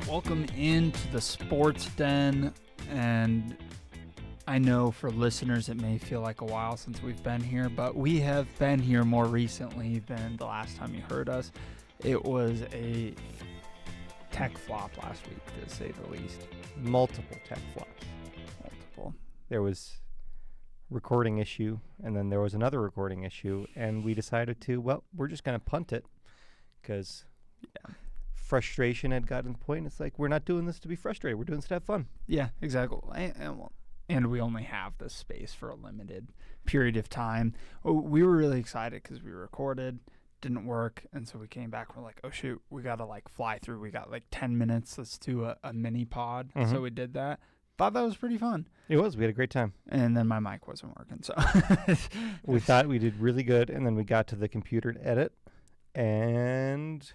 Welcome into the Sports Den, and I know for listeners it may feel like a while since we've been here, but we have been here more recently than the last time you heard us. It was a tech flop last week, to say the least. Multiple tech flops. Multiple. There was recording issue, and then there was another recording issue, and we decided we're just going to punt it because frustration had gotten to the point. It's like, we're not doing this to be frustrated. We're doing this to have fun. Yeah, exactly. And we only have this space for a limited period of time. We were really excited because we recorded, didn't work, and so we came back. We're like, oh, shoot, we got to, fly through. We got, 10 minutes. Let's do a mini pod. Mm-hmm. So we did that. Thought that was pretty fun. It was. We had a great time. And then my mic wasn't working, so. We thought we did really good, and then we got to the computer to edit, and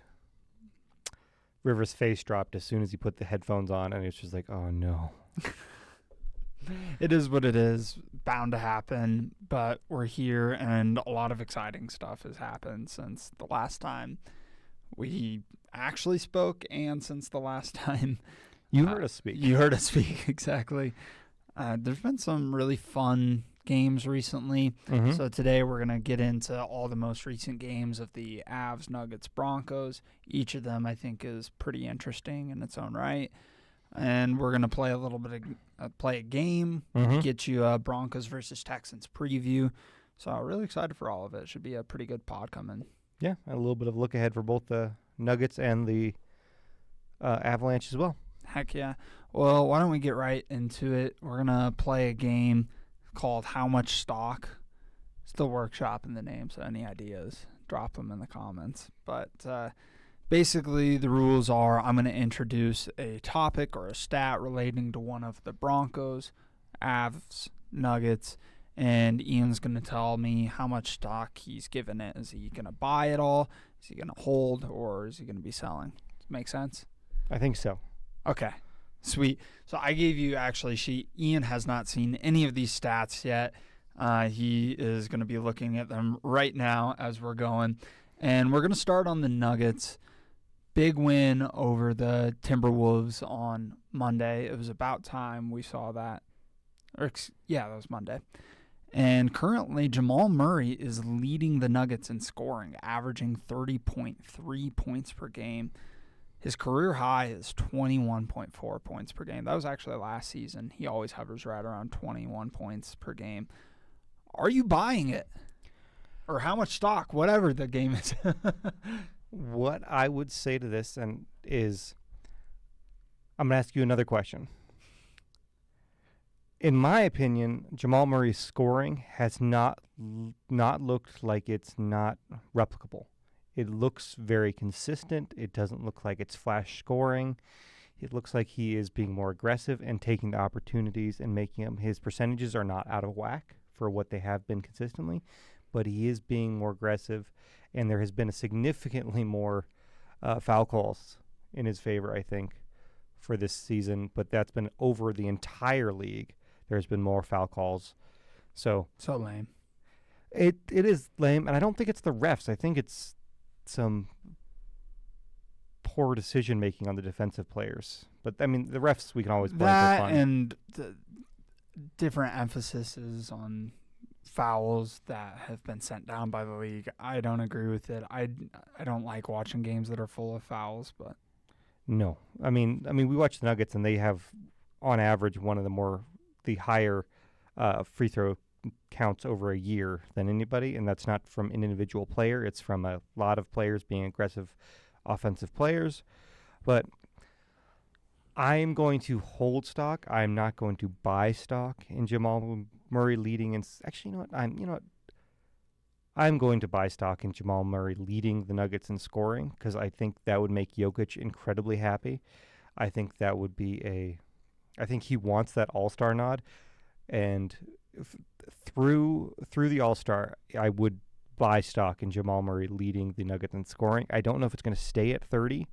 Ryver's face dropped as soon as he put the headphones on, and it's just like, oh, no. It is what it is, bound to happen, but we're here, and a lot of exciting stuff has happened since the last time we actually spoke, and since the last time you heard us speak. You heard us speak, exactly. There's been some really fun games recently, so today we're going to get into all the most recent games of the Avs, Nuggets, Broncos. Each of them, I think, is pretty interesting in its own right. And we're going to play a little bit of play a game, get you a Broncos versus Texans preview. So I'm really excited for all of it. Should be a pretty good pod coming. Yeah, a little bit of look ahead for both the Nuggets and the Avalanche as well. Heck yeah. Well, why don't we get right into it? We're going to play a game called How Much Stock. Still workshopping the name, so any ideas, drop them in the comments. But basically, the rules are I'm going to introduce a topic or a stat relating to one of the Broncos, Avs, Nuggets, and Ian's going to tell me how much stock he's given it. Is he going to buy it all? Is he going to hold, or is he going to be selling? Does it make sense? I think so. Okay, sweet. So I gave you Ian has not seen any of these stats yet. He is going to be looking at them right now as we're going. And we're going to start on the Nuggets. Big win over the Timberwolves on Monday. It was about time we saw that. That was Monday. And currently, Jamal Murray is leading the Nuggets in scoring, averaging 30.3 points per game. His career high is 21.4 points per game. That was actually last season. He always hovers right around 21 points per game. Are you buying it? Or how much stock, whatever the game is. What I would say to this is I'm going to ask you another question. In my opinion, Jamal Murray's scoring has not looked like it's not replicable. It looks very consistent. It doesn't look like it's flash scoring. It looks like he is being more aggressive and taking the opportunities and making them. His percentages are not out of whack for what they have been consistently, but he is being more aggressive, and there has been a significantly more foul calls in his favor, I think, for this season, but that's been over the entire league. There's been more foul calls. So lame. It is lame, and I don't think it's the refs. I think it's some poor decision making on the defensive players, but I mean the refs we can always blame for fun. And the different emphases on fouls that have been sent down by the league. I don't agree with it. I don't like watching games that are full of fouls, but no, I mean we watch the Nuggets and they have on average one of the higher free throw counts over a year than anybody, and that's not from an individual player. It's from a lot of players being aggressive offensive players. But I'm going to hold stock. I'm not going to buy stock in Jamal Murray leading. And actually, you know what? I'm going to buy stock in Jamal Murray leading the Nuggets in scoring because I think that would make Jokic incredibly happy. I think that would be I think he wants that All-Star nod, and through the All-Star, I would buy stock in Jamal Murray leading the Nuggets in scoring. I don't know if it's going to stay at 30.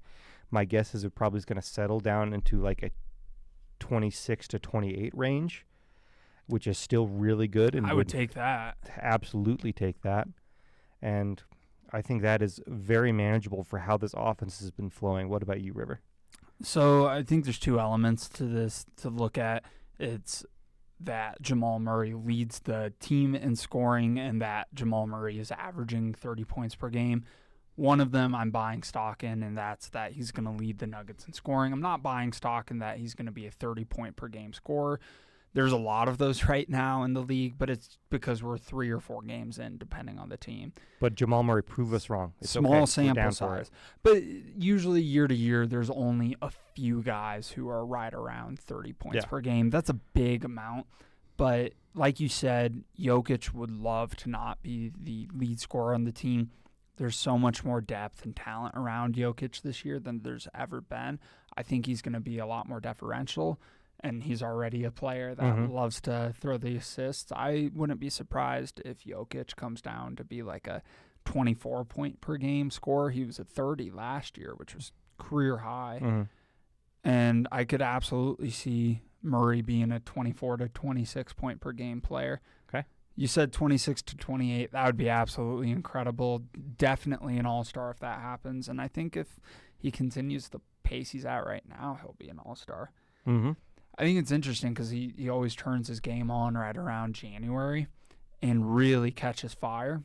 My guess is it probably is going to settle down into like a 26 to 28 range, which is still really good. And I would take that. Absolutely take that. And I think that is very manageable for how this offense has been flowing. What about you, Ryver? So I think there's two elements to this to look at. It's that Jamal Murray leads the team in scoring and that Jamal Murray is averaging 30 points per game. One of them I'm buying stock in, and that's that he's going to lead the Nuggets in scoring. I'm not buying stock in that he's going to be a 30-point-per-game scorer. There's a lot of those right now in the league, but it's because we're 3 or 4 games in, depending on the team. But Jamal Murray proved us wrong. It's Small okay. sample size. But usually year to year, there's only a few guys who are right around 30 points per game. That's a big amount. But like you said, Jokic would love to not be the lead scorer on the team. There's so much more depth and talent around Jokic this year than there's ever been. I think he's going to be a lot more deferential. And he's already a player that loves to throw the assists. I wouldn't be surprised if Jokic comes down to be like a 24-point-per-game scorer. He was at 30 last year, which was career high. And I could absolutely see Murray being a 24 to 26-point-per-game player. Okay. You said 26 to 28. That would be absolutely incredible. Definitely an all-star if that happens. And I think if he continues the pace he's at right now, he'll be an all-star. I think it's interesting because he always turns his game on right around January and really catches fire.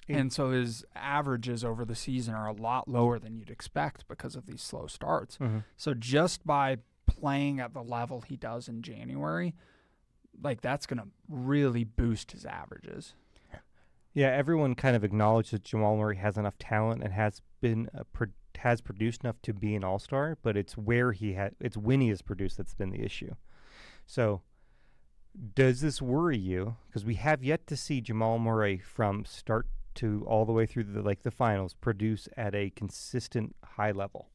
And so his averages over the season are a lot lower than you'd expect because of these slow starts. So just by playing at the level he does in January, like that's going to really boost his averages. Yeah, everyone kind of acknowledged that Jamal Murray has enough talent and has been has produced enough to be an all-star, but it's when he has produced that's been the issue. So does this worry you? Because we have yet to see Jamal Murray from start to all the way through the finals produce at a consistent high level,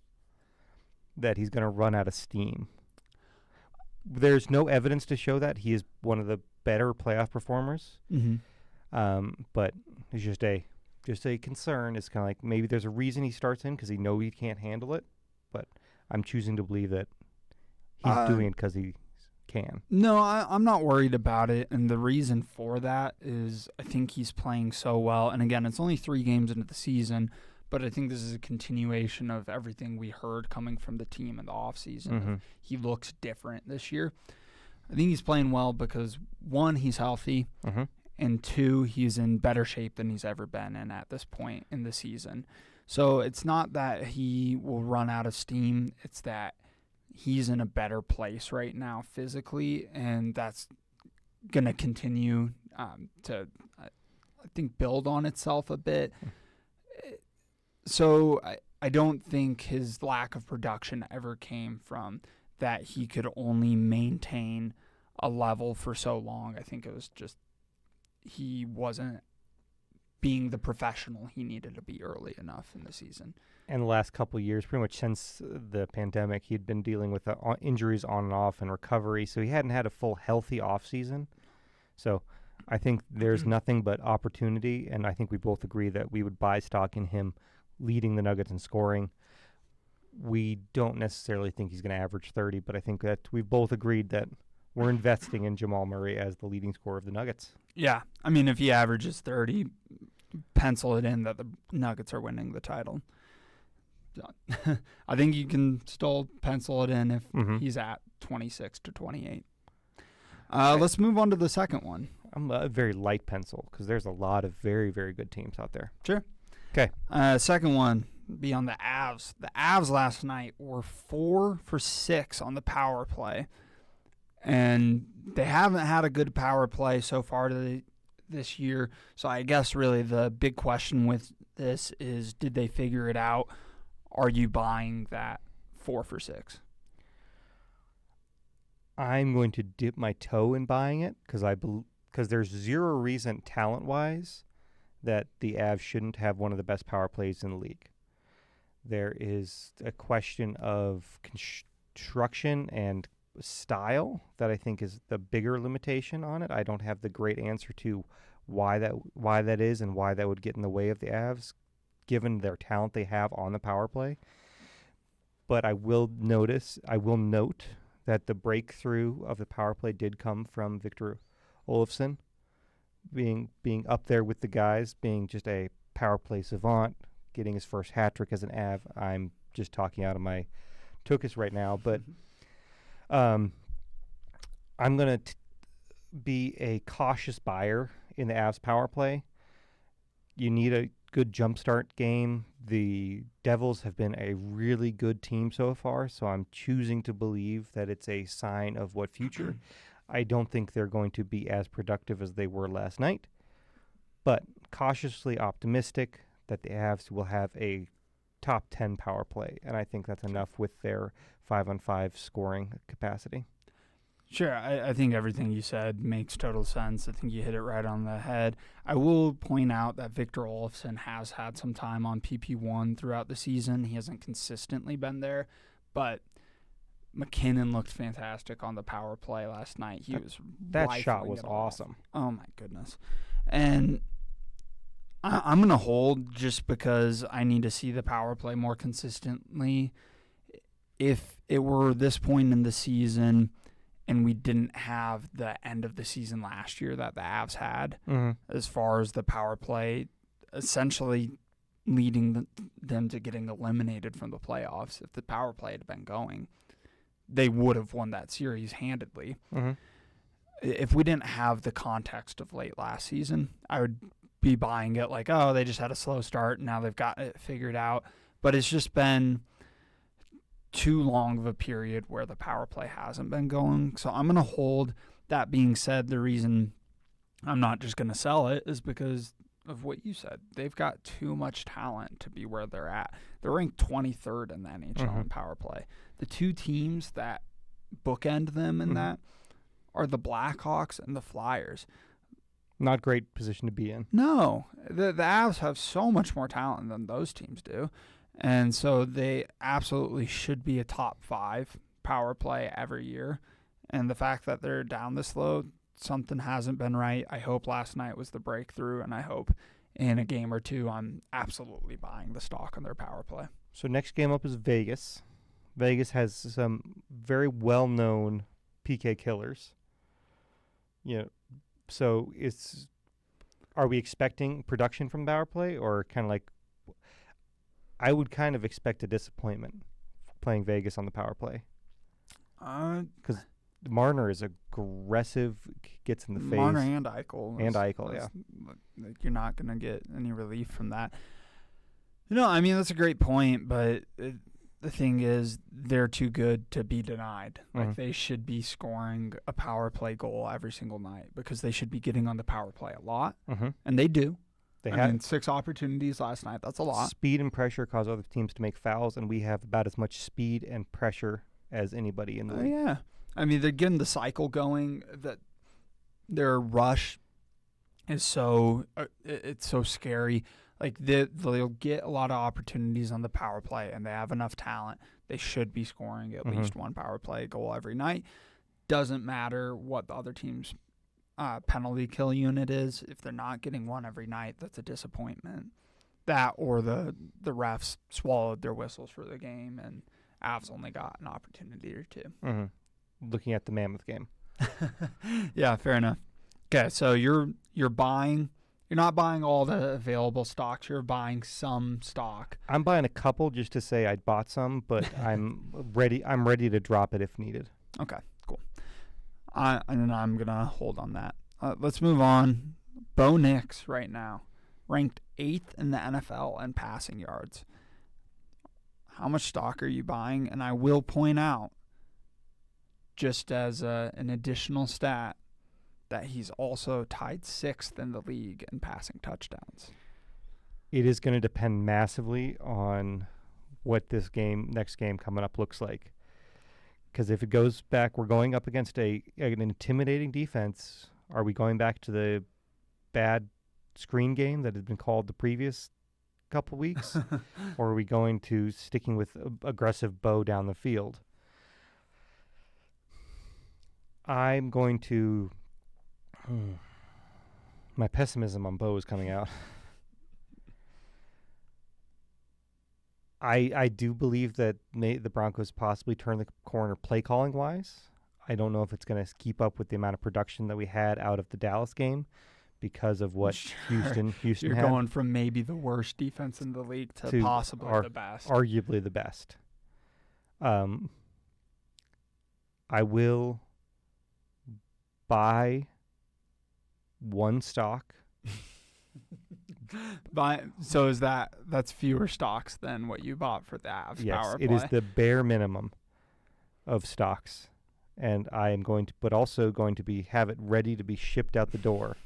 that he's going to run out of steam. There's no evidence to show that. He is one of the better playoff performers. But it's just a concern. It's kind of like maybe there's a reason he starts in because he knows he can't handle it. But I'm choosing to believe that he's doing it because he can. No, I'm not worried about it. And the reason for that is I think he's playing so well. And again, it's only 3 games into the season, but I think this is a continuation of everything we heard coming from the team in the offseason. He looks different this year. I think he's playing well because, 1, he's healthy. And 2, he's in better shape than he's ever been in at this point in the season. So it's not that he will run out of steam. It's that he's in a better place right now physically, and that's going to continue to, I think, build on itself a bit. So I don't think his lack of production ever came from that he could only maintain a level for so long. I think it was just he wasn't being the professional he needed to be early enough in the season. And the last couple of years, pretty much since the pandemic, he'd been dealing with injuries on and off and recovery, so he hadn't had a full healthy offseason. So I think there's nothing but opportunity, and I think we both agree that we would buy stock in him leading the Nuggets in scoring. We don't necessarily think he's going to average 30, but I think that we've both agreed that we're investing in Jamal Murray as the leading scorer of the Nuggets. Yeah. I mean, if he averages 30, pencil it in that the Nuggets are winning the title. I think you can still pencil it in if he's at 26 to 28. Let's move on to the second one. I'm a very light pencil because there's a lot of very, very good teams out there. Sure. Okay. Second one, be on the Avs. The Avs last night were 4 for 6 on the power play. And they haven't had a good power play so far this year. So I guess really the big question with this is, did they figure it out? Are you buying that 4 for 6? I'm going to dip my toe in buying it because there's zero reason talent-wise that the Avs shouldn't have one of the best power plays in the league. There is a question of construction and style that I think is the bigger limitation on it. I don't have the great answer to why that is and why that would get in the way of the Avs, given their talent they have on the power play. But I will note that the breakthrough of the power play did come from Victor Olofsson, being up there with the guys, being just a power play savant, getting his first hat trick as an Av. I'm just talking out of my took us right now, but I'm going to be a cautious buyer in the Avs power play. You need a good jumpstart game. The Devils have been a really good team so far, so I'm choosing to believe that it's a sign of what future. I don't think they're going to be as productive as they were last night, but cautiously optimistic that the Avs will have a top 10 power play, and I think that's enough with their 5-on-5 scoring capacity. Sure, I think everything you said makes total sense. I think you hit it right on the head. I will point out that Victor Olofsson has had some time on PP1 throughout the season. He hasn't consistently been there, but MacKinnon looked fantastic on the power play last night. That shot was awesome. Oh, my goodness. And I'm going to hold just because I need to see the power play more consistently. If it were this point in the season and we didn't have the end of the season last year that the Avs had, as far as the power play, essentially leading them to getting eliminated from the playoffs, if the power play had been going, they would have won that series handedly. If we didn't have the context of late last season, I would be buying it like, oh, they just had a slow start and now they've got it figured out. But it's just been too long of a period where the power play hasn't been going. So I'm going to hold. That being said, the reason I'm not just going to sell it is because of what you said. They've got too much talent to be where they're at. They're ranked 23rd in the NHL in power play. The two teams that bookend them in that are the Blackhawks and the Flyers. Not great position to be in. No. The Avs have so much more talent than those teams do. And so they absolutely should be a top 5 power play every year. And the fact that they're down this low, something hasn't been right. I hope last night was the breakthrough, and I hope in a game or two I'm absolutely buying the stock on their power play. So next game up is Vegas. Vegas has some very well-known PK killers. So are we expecting production from power play, or kind of like, I would kind of expect a disappointment playing Vegas on the power play? Because Marner is aggressive, gets in the face. Marner and Eichel. Yeah. You're not going to get any relief from that. I mean, that's a great point, but the thing is, they're too good to be denied. Like, they should be scoring a power play goal every single night because they should be getting on the power play a lot, and they do. I mean, 6 opportunities last night. That's a lot. Speed and pressure cause other teams to make fouls, and we have about as much speed and pressure as anybody in the league. Yeah. I mean, they're getting the cycle going. That their rush is it's so scary. Like, they'll get a lot of opportunities on the power play, and they have enough talent. They should be scoring at least one power play goal every night. Doesn't matter what the other team's penalty kill unit is. If they're not getting one every night, that's a disappointment. That or the refs swallowed their whistles for the game, and Avs only got an opportunity or two. Looking at the Mammoth game. Yeah, fair enough. Okay, so you're buying. You're not buying all the available stocks. You're buying some stock. I'm buying a couple just to say I bought some, but I'm ready to drop it if needed. Okay, cool. And I'm going to hold on that. Let's move on. Bo Nix right now, ranked 8th in the NFL in passing yards. How much stock are you buying? And I will point out, just as an additional stat, that he's also tied 6th in the league in passing touchdowns. It is going to depend massively on what this next game coming up looks like. Because if it goes back, we're going up against an intimidating defense. Are we going back to the bad screen game that had been called the previous couple weeks? Or are we going to sticking with aggressive Bo down the field? I'm going to... My pessimism on Bo is coming out. I do believe that the Broncos possibly turn the corner play calling wise. I don't know if it's going to keep up with the amount of production that we had out of the Dallas game because of what Houston You're had. going from maybe the worst defense in the league to possibly the best. Arguably the best. I will buy one stock. So that's fewer stocks than what you bought for the Avs power play? It is the bare minimum of stocks, and I am going to, but also going to have it ready to be shipped out the door.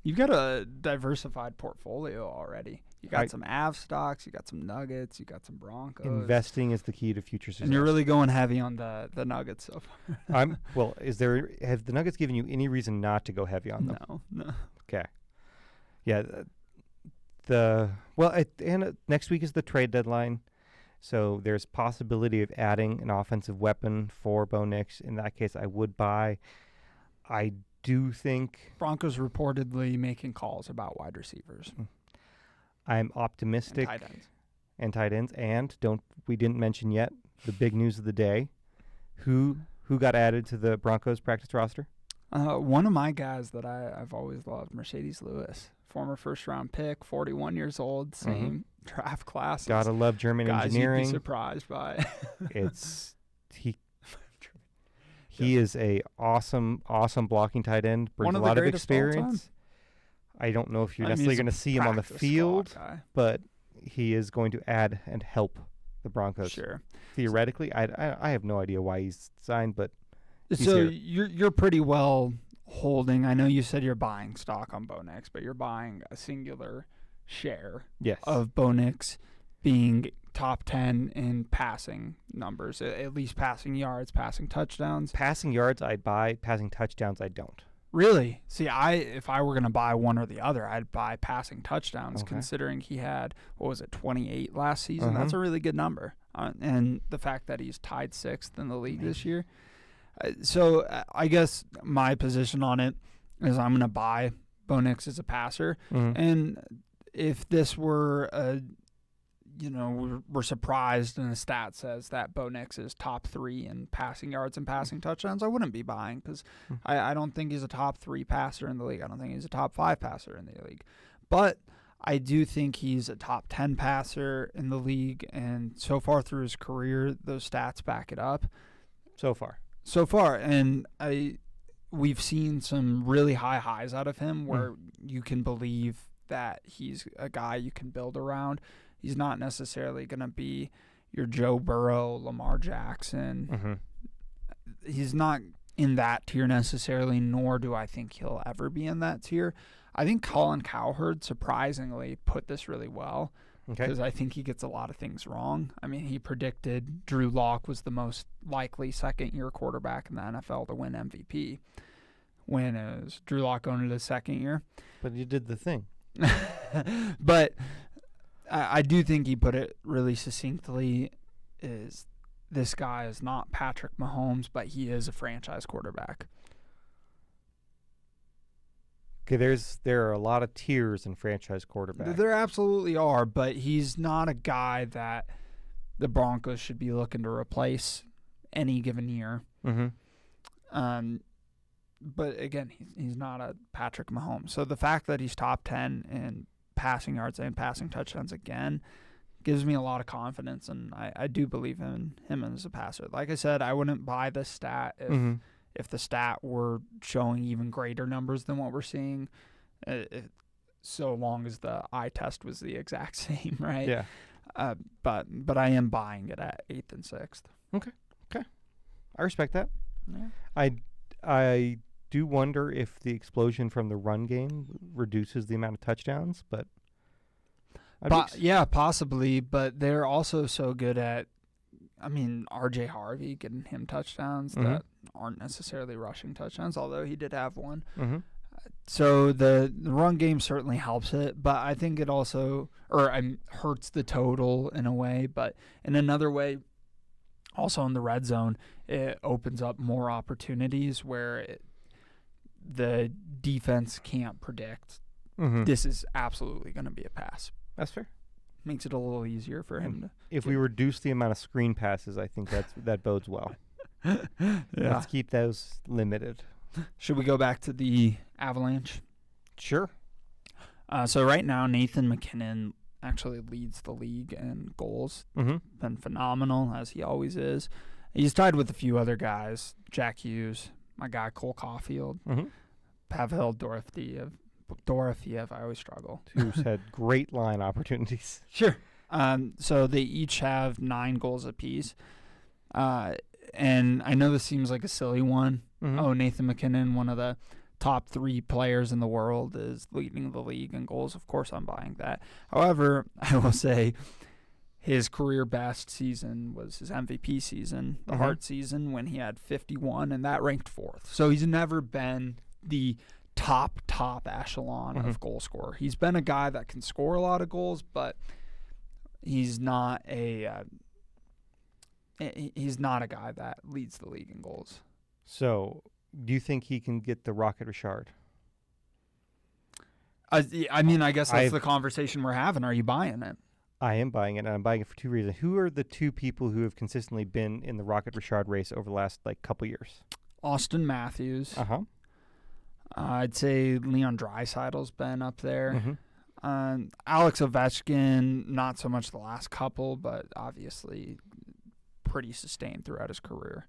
You've got a diversified portfolio already. You got some Avs stocks, you got some Nuggets, you got some Broncos. Investing is the key to future success. And you're really going heavy on the Nuggets so far. Have the Nuggets given you any reason not to go heavy on them? No. Okay. Yeah. Next week is the trade deadline, so there's possibility of adding an offensive weapon for Bo Nix. In that case, I would buy. I do think Broncos reportedly making calls about wide receivers. I'm optimistic. And tight ends. And we didn't mention yet the big news of the day. Who got added to the Broncos practice roster? One of my guys that I've always loved, Mercedes Lewis, former first-round pick, 41 years old, same draft class. Gotta love German engineering. You'd be surprised by. He is a awesome blocking tight end. Brings a lot of experience. I don't know if you're necessarily going to see him on the field, but he is going to add and help the Broncos. Sure. Theoretically, I have no idea why he's signed, but he's so here. You're pretty well holding. I know you said you're buying stock on Bo Nix, but you're buying a singular share of Bo Nix being top 10 in passing numbers, at least passing yards, passing touchdowns. Passing yards I'd buy, passing touchdowns I don't. Really? See, if I were going to buy one or the other, I'd buy passing touchdowns, considering he had, 28 last season? That's a really good number. And the fact that he's tied 6th in the league this year. So I guess my position on it is I'm going to buy Bo Nix as a passer. And if this were we're surprised and the stat says that Bo Nix is top 3 in passing yards and passing touchdowns, I wouldn't be buying because I don't think he's a top 3 passer in the league. I don't think he's a top 5 passer in the league. But I do think he's a top 10 passer in the league, and so far through his career, those stats back it up. So far. And we've seen some really high highs out of him where you can believe that he's a guy you can build around. He's not necessarily going to be your Joe Burrow, Lamar Jackson. He's not in that tier necessarily, nor do I think he'll ever be in that tier. I think Colin Cowherd surprisingly put this really well because I think he gets a lot of things wrong. I mean, he predicted Drew Lock was the most likely second-year quarterback in the NFL to win MVP when it was Drew Lock going into his second year. But he did the thing. But I do think he put it really succinctly, is this guy is not Patrick Mahomes, but he is a franchise quarterback. Okay, there are a lot of tiers in franchise quarterback. There absolutely are, but he's not a guy that the Broncos should be looking to replace any given year. But again, he's not a Patrick Mahomes. So the fact that he's top 10 in passing yards and passing touchdowns again gives me a lot of confidence, and I do believe in him as a passer. Like I said, I wouldn't buy the stat if the stat were showing even greater numbers than what we're seeing, so long as the eye test was the exact same, right? Yeah. But I am buying it at 8th and 6th. Okay. I respect that. Yeah. I do wonder if the explosion from the run game reduces the amount of touchdowns, but possibly. But they're also so good at, R.J. Harvey, getting him touchdowns that aren't necessarily rushing touchdowns, although he did have one. So the run game certainly helps it, but I think it also hurts the total in a way. But in another way, also in the red zone, it opens up more opportunities where the defense can't predict this is absolutely going to be a pass. That's fair. Makes it a little easier for him to. If we reduce the amount of screen passes, I think that bodes well. Let's keep those limited. Should we go back to the Avalanche? Sure. So right now, Nathan MacKinnon actually leads the league in goals. Mm-hmm. Been phenomenal, as he always is. He's tied with a few other guys. Jack Hughes, my guy Cole Caulfield, Mm-hmm. Pavel Dorofeev, I always struggle. Who's had great line opportunities. Sure. So they each have 9 goals apiece. And I know this seems like a silly one. Mm-hmm. Oh, Nathan MacKinnon, one of the top 3 players in the world, is leading the league in goals. Of course, I'm buying that. However, I will say his career best season was his MVP season, the Mm-hmm. Hart season, when he had 51, and that ranked 4th. So he's never been the top echelon Mm-hmm. of goal scorer. He's been a guy that can score a lot of goals, but he's not a guy that leads the league in goals. So, do you think he can get the Rocket Richard? I mean, I guess that's the conversation we're having. Are you buying it? I am buying it, and I'm buying it for 2 reasons. Who are the 2 people who have consistently been in the Rocket Richard race over the last couple years? Austin Matthews. Uh-huh. I'd say Leon Draisaitl's been up there. Mm-hmm. Alex Ovechkin, not so much the last couple, but obviously pretty sustained throughout his career.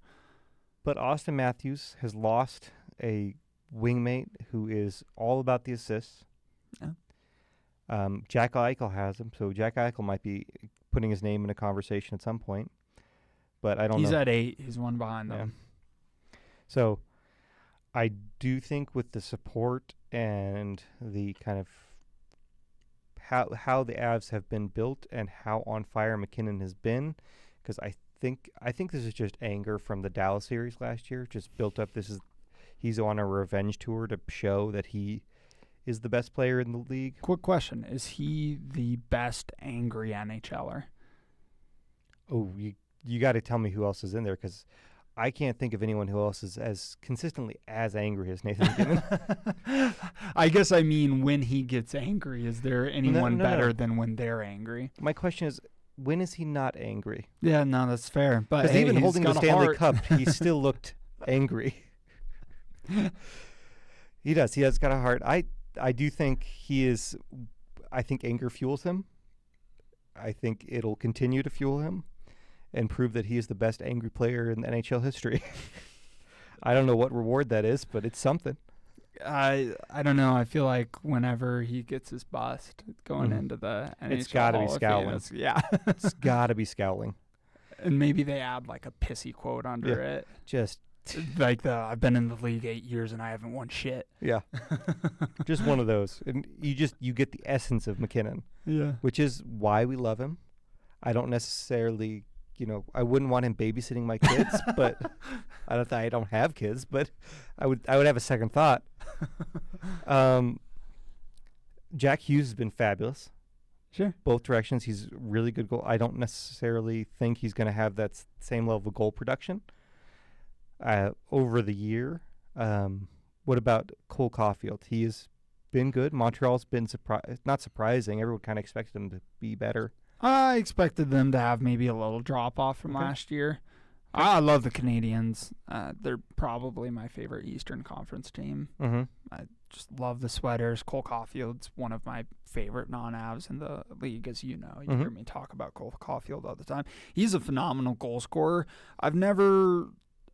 But Austin Matthews has lost a wingmate who is all about the assists. Yeah. Jack Eichel has him, so Jack Eichel might be putting his name in a conversation at some point. But I don't know. He's at 8. He's one behind them. So I do think with the support and the kind of how the Avs have been built and how on fire MacKinnon has been, because I think this is just anger from the Dallas series last year, just built up. He's on a revenge tour to show that he is the best player in the league. Quick question. Is he the best angry NHLer? Oh, you got to tell me who else is in there, because I can't think of anyone who else is as consistently as angry as Nathan MacKinnon. I guess I mean when he gets angry. Is there anyone No. better than when they're angry? My question is, when is he not angry? Yeah, no, that's fair. But Because even he's holding the got a Stanley heart. Cup, he still looked angry. He does. He has got a heart. I do think he is. I think anger fuels him. I think it'll continue to fuel him and prove that he is the best angry player in NHL history. I don't know what reward that is, but it's something. I don't know. I feel like whenever he gets his bust going into the NHL It's gotta be Hall of scowling. Fame, yeah. It's got to be scowling. And maybe they add like a pissy quote under it. Just Like I've been in the league 8 years and I haven't won shit. yeah, just one of those, and you get the essence of MacKinnon, Yeah. which is why we love him. I don't necessarily, I wouldn't want him babysitting my kids, but I don't have kids, but I would have a second thought. Jack Hughes has been fabulous. Sure. Both directions, he's really good goal. I don't necessarily think he's going to have that same level of goal production over the year. What about Cole Caulfield? He has been good. Montreal's been not surprising. Everyone kind of expected him to be better. I expected them to have maybe a little drop off from last year. I love the Canadians. They're probably my favorite Eastern Conference team. Mm-hmm. I just love the sweaters. Cole Caulfield's one of my favorite non-Avs in the league, as you know. You hear me talk about Cole Caulfield all the time. He's a phenomenal goal scorer. I've never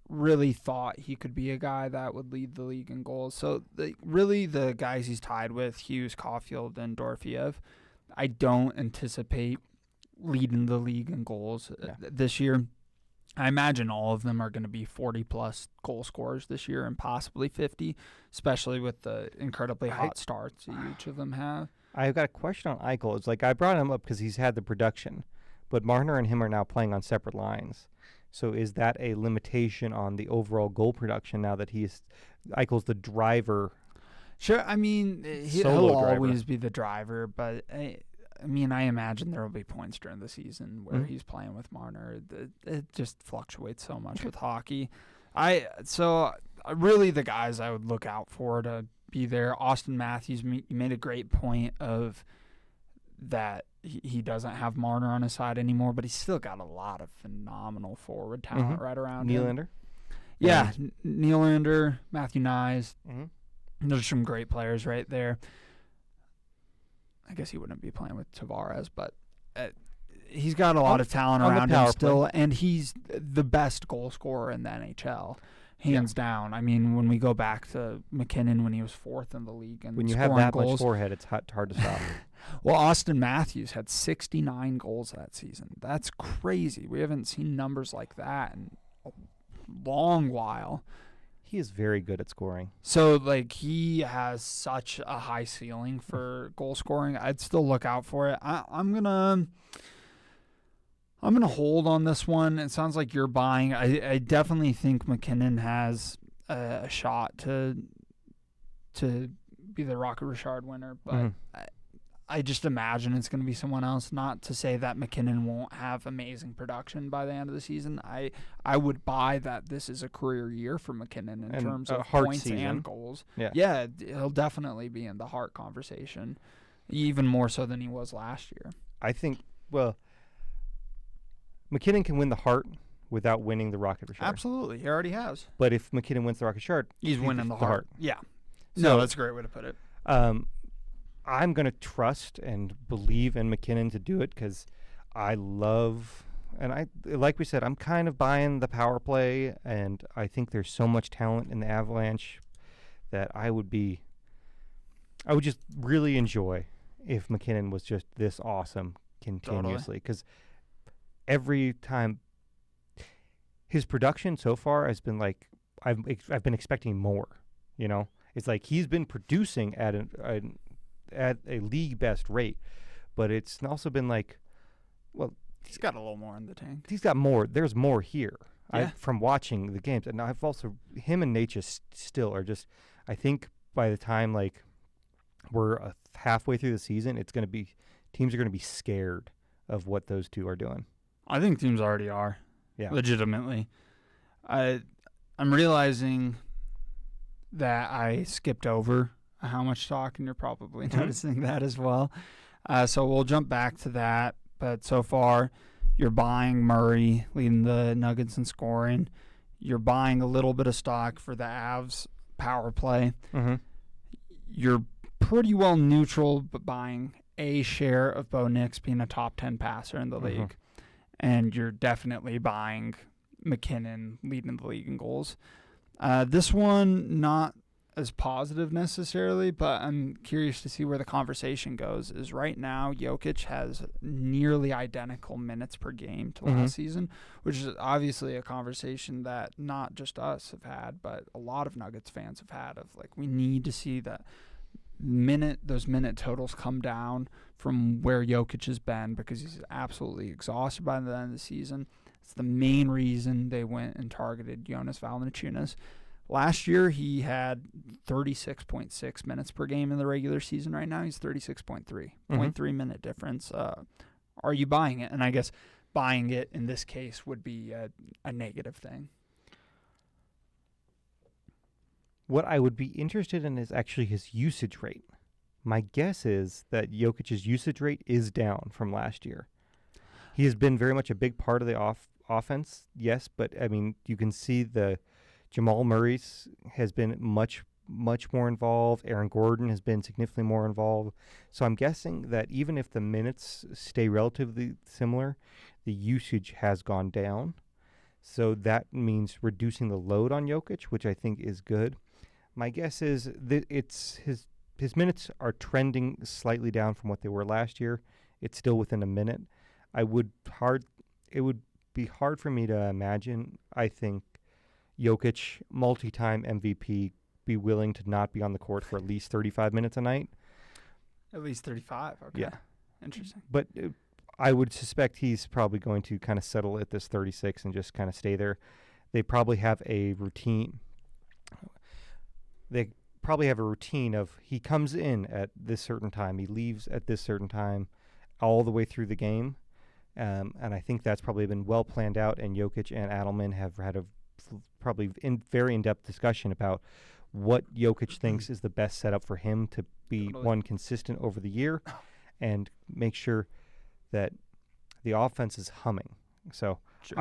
really thought he could be a guy that would lead the league in goals. So really the guys he's tied with, Hughes, Caulfield, and Dorofeev, I don't anticipate leading the league in goals this year. I imagine all of them are going to be 40-plus goal scorers this year and possibly 50, especially with the incredibly hot starts each of them have. I've got a question on Eichel. It's like I brought him up because he's had the production, but Marner and him are now playing on separate lines. So is that a limitation on the overall goal production now that Eichel's the driver? Sure, I mean, he'll always be the driver, but I imagine there will be points during the season where he's playing with Marner. It just fluctuates so much with hockey. Really the guys I would look out for to be there. Austin Matthews, you made a great point of that he doesn't have Marner on his side anymore, but he's still got a lot of phenomenal forward talent right around him. Nylander? Yeah, Nylander, Matthew Nyes. Mm-hmm. There's some great players right there. I guess he wouldn't be playing with Tavares, but he's got a lot of talent on the around him power still, play. and he's the best goal scorer in the NHL, hands down. I mean, when we go back to MacKinnon when he was 4th in the league and When you have scoring that goals, much forehead, it's hard to stop. well, Austin Matthews had 69 goals that season. That's crazy. We haven't seen numbers like that in a long while. He is very good at scoring. So, like, he has such a high ceiling for goal scoring. I'd still look out for it. I'm gonna hold on this one. It sounds like you're buying. I definitely think MacKinnon has a shot to be the Rocket Richard winner, but I just imagine it's going to be someone else. Not to say that MacKinnon won't have amazing production by the end of the season. I would buy that this is a career year for MacKinnon in terms of points and goals. Yeah, he'll definitely be in the Hart conversation, even more so than he was last year. I think, well, MacKinnon can win the Hart without winning the Rocket Richard. Absolutely, he already has. But if MacKinnon wins the Rocket Richard, he's winning the Hart. Yeah. So, no, that's a great way to put it. I'm going to trust and believe in MacKinnon to do it because I love, and like we said, I'm kind of buying the power play, and I think there's so much talent in the Avalanche that I would just really enjoy if MacKinnon was just this awesome continuously, because every time his production so far has been like, I've been expecting more, you know? It's like he's been producing at a league best rate, but it's also been like, well, he's got a little more in the tank. He's got more. There's more here. Yeah. From watching the games, and I've also him and Nate still are just. I think by the time like we're halfway through the season, teams are going to be scared of what those two are doing. I think teams already are. Yeah, legitimately. I'm realizing that I skipped over how much talk, and you're probably noticing that as well. So we'll jump back to that. But so far, you're buying Murray, leading the Nuggets in scoring. You're buying a little bit of stock for the Avs power play. You're pretty well neutral, but buying a share of Bo Nix being a top 10 passer in the league. And you're definitely buying MacKinnon leading the league in goals. This one, not as positive necessarily, but I'm curious to see where the conversation goes. Is right now Jokic has nearly identical minutes per game to last season, which is obviously a conversation that not just us have had, but a lot of Nuggets fans have had, of like, we need to see that those minute totals come down from where Jokic has been, because he's absolutely exhausted by the end of the season. It's the main reason they went and targeted Jonas Valanciunas. Last year, he had 36.6 minutes per game in the regular season. Right now, he's 36.3. 0.3 minute difference. Are you buying it? And I guess buying it in this case would be a negative thing. What I would be interested in is actually his usage rate. My guess is that Jokic's usage rate is down from last year. He has been very much a big part of the offense, yes, but I mean, you can see the Jamal Murray has been much more involved. Aaron Gordon has been significantly more involved. So I'm guessing that even if the minutes stay relatively similar, the usage has gone down. So that means reducing the load on Jokic, which I think is good. My guess is that it's his minutes are trending slightly down from what they were last year. It's still within a minute. It would be hard for me to imagine, I think, Jokic, multi-time MVP, be willing to not be on the court for at least 35 minutes a night. At least 35, okay. Yeah. Interesting. But I would suspect he's probably going to kind of settle at this 36 and just kind of stay there. They probably have a routine. They probably have a routine of he comes in at this certain time, he leaves at this certain time, all the way through the game. And I think that's probably been well planned out, and Jokic and Adelman have had a probably very in-depth discussion about what Jokic thinks is the best setup for him to be one consistent over the year and make sure that the offense is humming. So sure.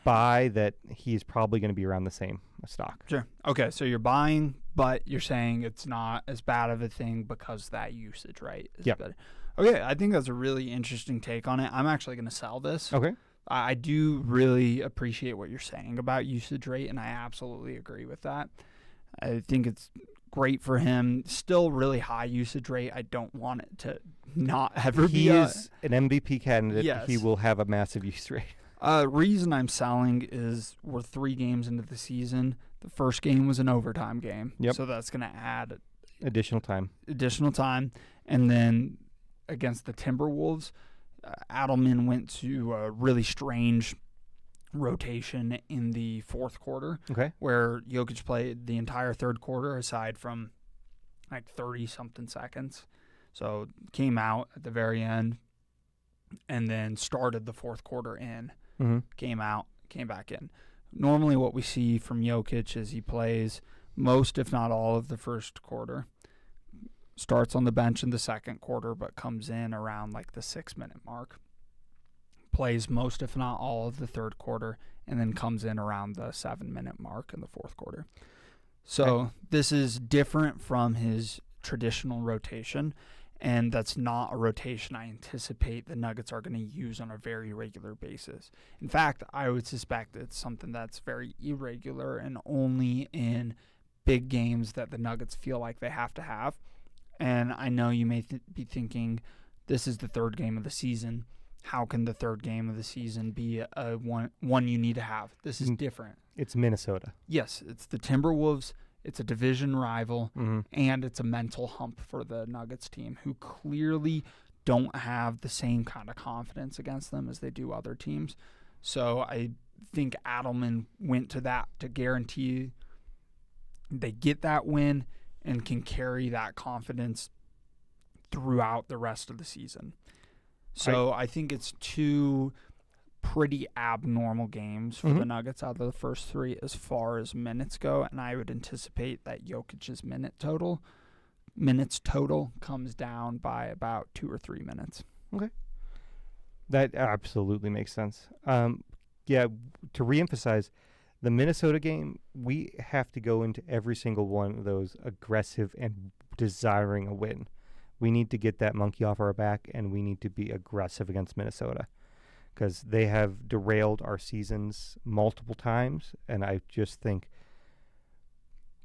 buy that he's probably going to be around the same stock. Sure. Okay, so you're buying, but you're saying it's not as bad of a thing because that usage, right? Yep. Better. Okay, I think that's a really interesting take on it. I'm actually going to sell this. Okay. I do really appreciate what you're saying about usage rate, and I absolutely agree with that. I think it's great for him. Still really high usage rate. I don't want it to not ever be. He is an MVP candidate. Yes. He will have a massive use rate. Reason I'm selling is we're 3 games into the season. The first game was an overtime game. Yep. So that's going to add Additional time. And then against the Timberwolves, Adelman went to a really strange rotation in the fourth quarter. Okay. Where Jokic played the entire third quarter aside from like 30-something seconds. So came out at the very end and then started the fourth quarter in. Mm-hmm. Came out, came back in. Normally what we see from Jokic is he plays most, if not all, of the first quarter. Starts on the bench in the second quarter, but comes in around like the 6-minute mark. Plays most, if not all, of the third quarter, and then comes in around the 7-minute mark in the fourth quarter. So this is different from his traditional rotation, and that's not a rotation I anticipate the Nuggets are going to use on a very regular basis. In fact, I would suspect it's something that's very irregular and only in big games that the Nuggets feel like they have to have. And I know you may be thinking, this is the third game of the season. How can the third game of the season be a one you need to have? This is different. It's Minnesota. Yes, it's the Timberwolves. It's a division rival, Mm-hmm. and it's a mental hump for the Nuggets team, who clearly don't have the same kind of confidence against them as they do other teams. So I think Adelman went to that to guarantee they get that win and can carry that confidence throughout the rest of the season. So I think it's 2 pretty abnormal games for the Nuggets out of the first 3 as far as minutes go, and I would anticipate that Jokic's minutes total comes down by about 2 or 3 minutes. Okay. That absolutely makes sense. Yeah, to reemphasize, the Minnesota game, we have to go into every single one of those aggressive and desiring a win. We need to get that monkey off our back, and we need to be aggressive against Minnesota because they have derailed our seasons multiple times, and I just think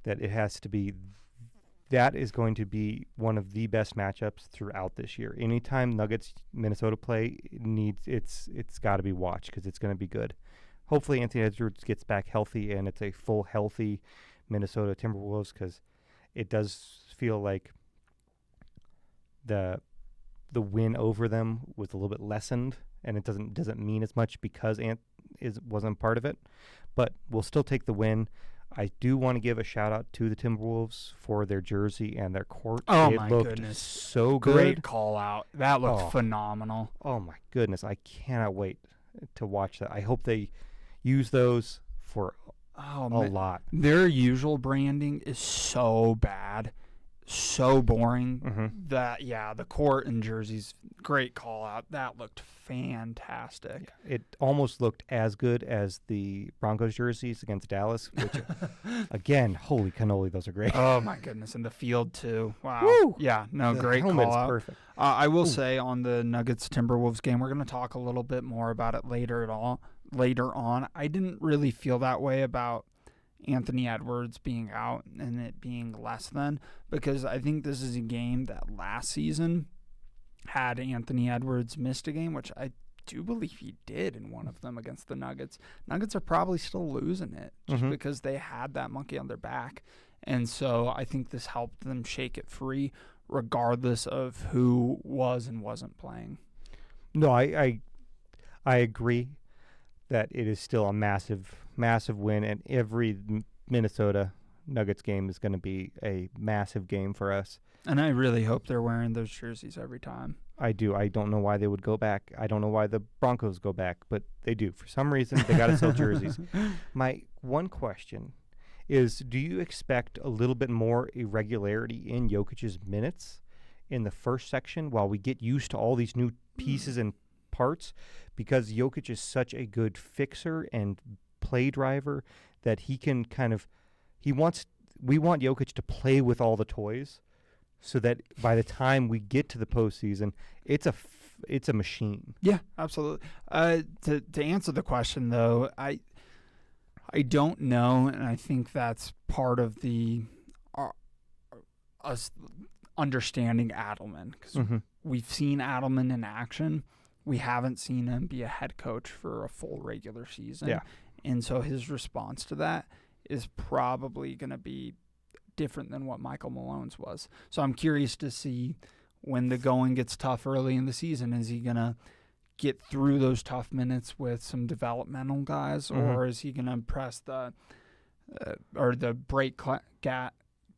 that that is going to be one of the best matchups throughout this year. Anytime Nuggets Minnesota play, it's got to be watched because it's going to be good. Hopefully Anthony Edwards gets back healthy and it's a full healthy Minnesota Timberwolves because it does feel like the win over them was a little bit lessened, and it doesn't mean as much because Ant wasn't part of it, but we'll still take the win. I do want to give a shout out to the Timberwolves for their jersey and their court. Oh, it my looked goodness. so good. Great call out. That looked phenomenal. Oh my goodness. I cannot wait to watch that. I hope they use those for a lot. Their usual branding is so bad, so boring that, the court and jerseys, great call out. That looked fantastic. It almost looked as good as the Broncos jerseys against Dallas, which, again, holy cannoli, those are great. Oh, my goodness. And the field, too. Wow. Woo! Yeah, no, The great helmet's call out. perfect. I will say on the Nuggets-Timberwolves game, we're going to talk a little bit more about it later on. I didn't really feel that way about Anthony Edwards being out and it being less than, because I think this is a game that last season had Anthony Edwards missed a game, which I do believe he did in one of them against the Nuggets. Nuggets are probably still losing it just because they had that monkey on their back. And so I think this helped them shake it free regardless of who was and wasn't playing. No, I agree that it is still a massive, massive win, and every Minnesota Nuggets game is going to be a massive game for us. And I really hope they're wearing those jerseys every time. I do. I don't know why they would go back. I don't know why the Broncos go back, but they do. For some reason, they got to sell jerseys. My one question is, do you expect a little bit more irregularity in Jokic's minutes in the first section while we get used to all these new pieces and parts because Jokic is such a good fixer and play driver that he can we want Jokic to play with all the toys so that by the time we get to the postseason, it's a machine. Yeah, absolutely. To answer the question, though, I don't know, and I think that's part of the us understanding Adelman, because we've seen Adelman in action. We haven't seen him be a head coach for a full regular season. Yeah. And so his response to that is probably going to be different than what Michael Malone's was. So I'm curious to see when the going gets tough early in the season, is he going to get through those tough minutes with some developmental guys, or is he going to press the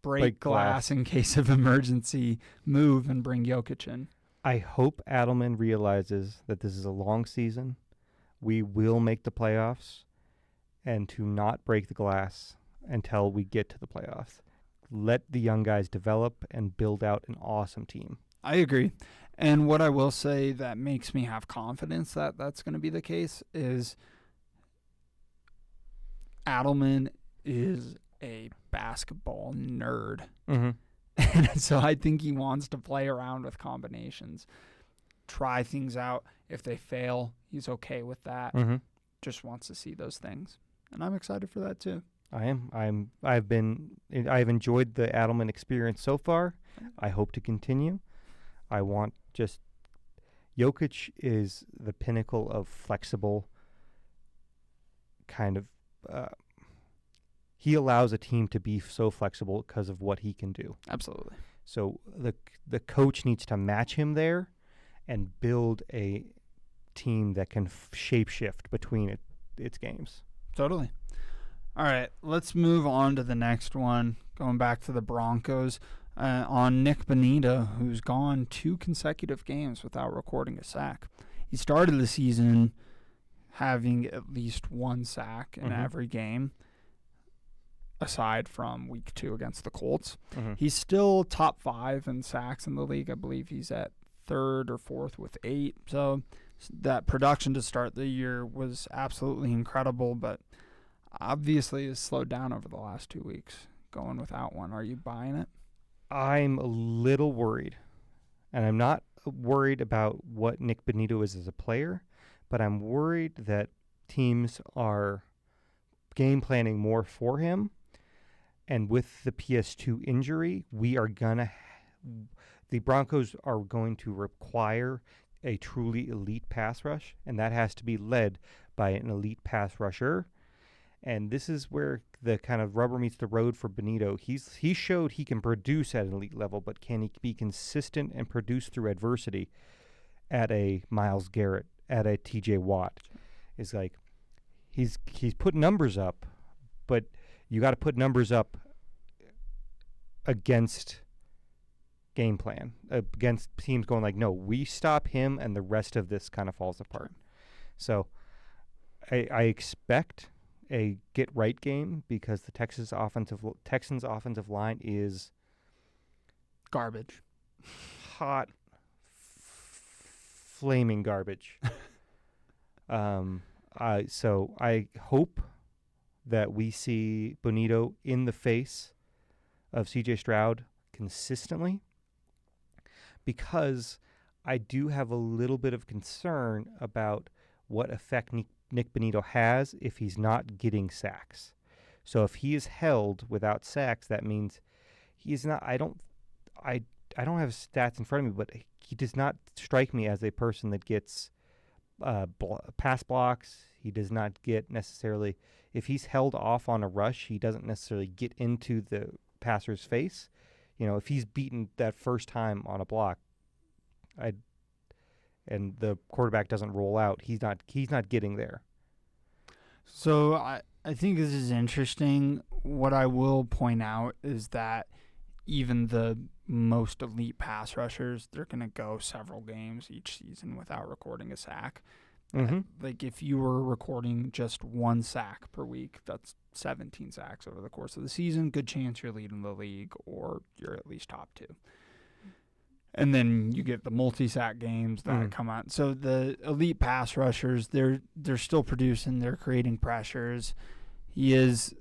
break glass in case of emergency move and bring Jokic in? I hope Adelman realizes that this is a long season. We will make the playoffs, and to not break the glass until we get to the playoffs. Let the young guys develop and build out an awesome team. I agree. And what I will say that makes me have confidence that that's going to be the case is Adelman is a basketball nerd. Mm-hmm. And so I think he wants to play around with combinations, try things out. If they fail, he's okay with that. Mm-hmm. Just wants to see those things. And I'm excited for that too. I've enjoyed the Adelman experience so far. I hope to continue. I want Jokic is the pinnacle of flexible kind of he allows a team to be so flexible because of what he can do. Absolutely. So the coach needs to match him there and build a team that can shape-shift between its games. Totally. All right, let's move on to the next one. Going back to the Broncos, on Nick Bonita, who's gone 2 consecutive games without recording a sack. He started the season having at least 1 sack in every game, aside from week 2 against the Colts. He's still top 5 in sacks in the league. I believe he's at 3rd or 4th with 8. So that production to start the year was absolutely incredible, but obviously has slowed down over the last 2 weeks, going without one. Are you buying it? I'm a little worried, and I'm not worried about what Nick Bonito is as a player, but I'm worried that teams are game planning more for him. And with the PS2 injury, the Broncos are going to require a truly elite pass rush, and that has to be led by an elite pass rusher. And this is where the kind of rubber meets the road for Bonito. He showed he can produce at an elite level, but can he be consistent and produce through adversity at a Myles Garrett, at a TJ Watt? It's like he's put numbers up, but you got to put numbers up against game plan, against teams going like, no, we stop him and the rest of this kind of falls apart. So I expect a get-right game because the Texans offensive line is garbage. Hot, flaming garbage. So I hope that we see Bonito in the face of C.J. Stroud consistently, because I do have a little bit of concern about what effect Nick Bonito has if he's not getting sacks. So if he is held without sacks, that means he's not. I don't have stats in front of me, but he does not strike me as a person that gets pass blocks. He does not get necessarily, if he's held off on a rush, he doesn't necessarily get into the passer's face. You know, if he's beaten that first time on a block, and the quarterback doesn't roll out, he's not getting there. So I think this is interesting. What I will point out is that even the most elite pass rushers, they're going to go several games each season without recording a sack. Like if you were recording just 1 sack per week, that's 17 sacks over the course of the season. Good chance you're leading the league or you're at least top 2. And then you get the multi-sack games that come out. So the elite pass rushers, they're still producing. They're creating pressures. He has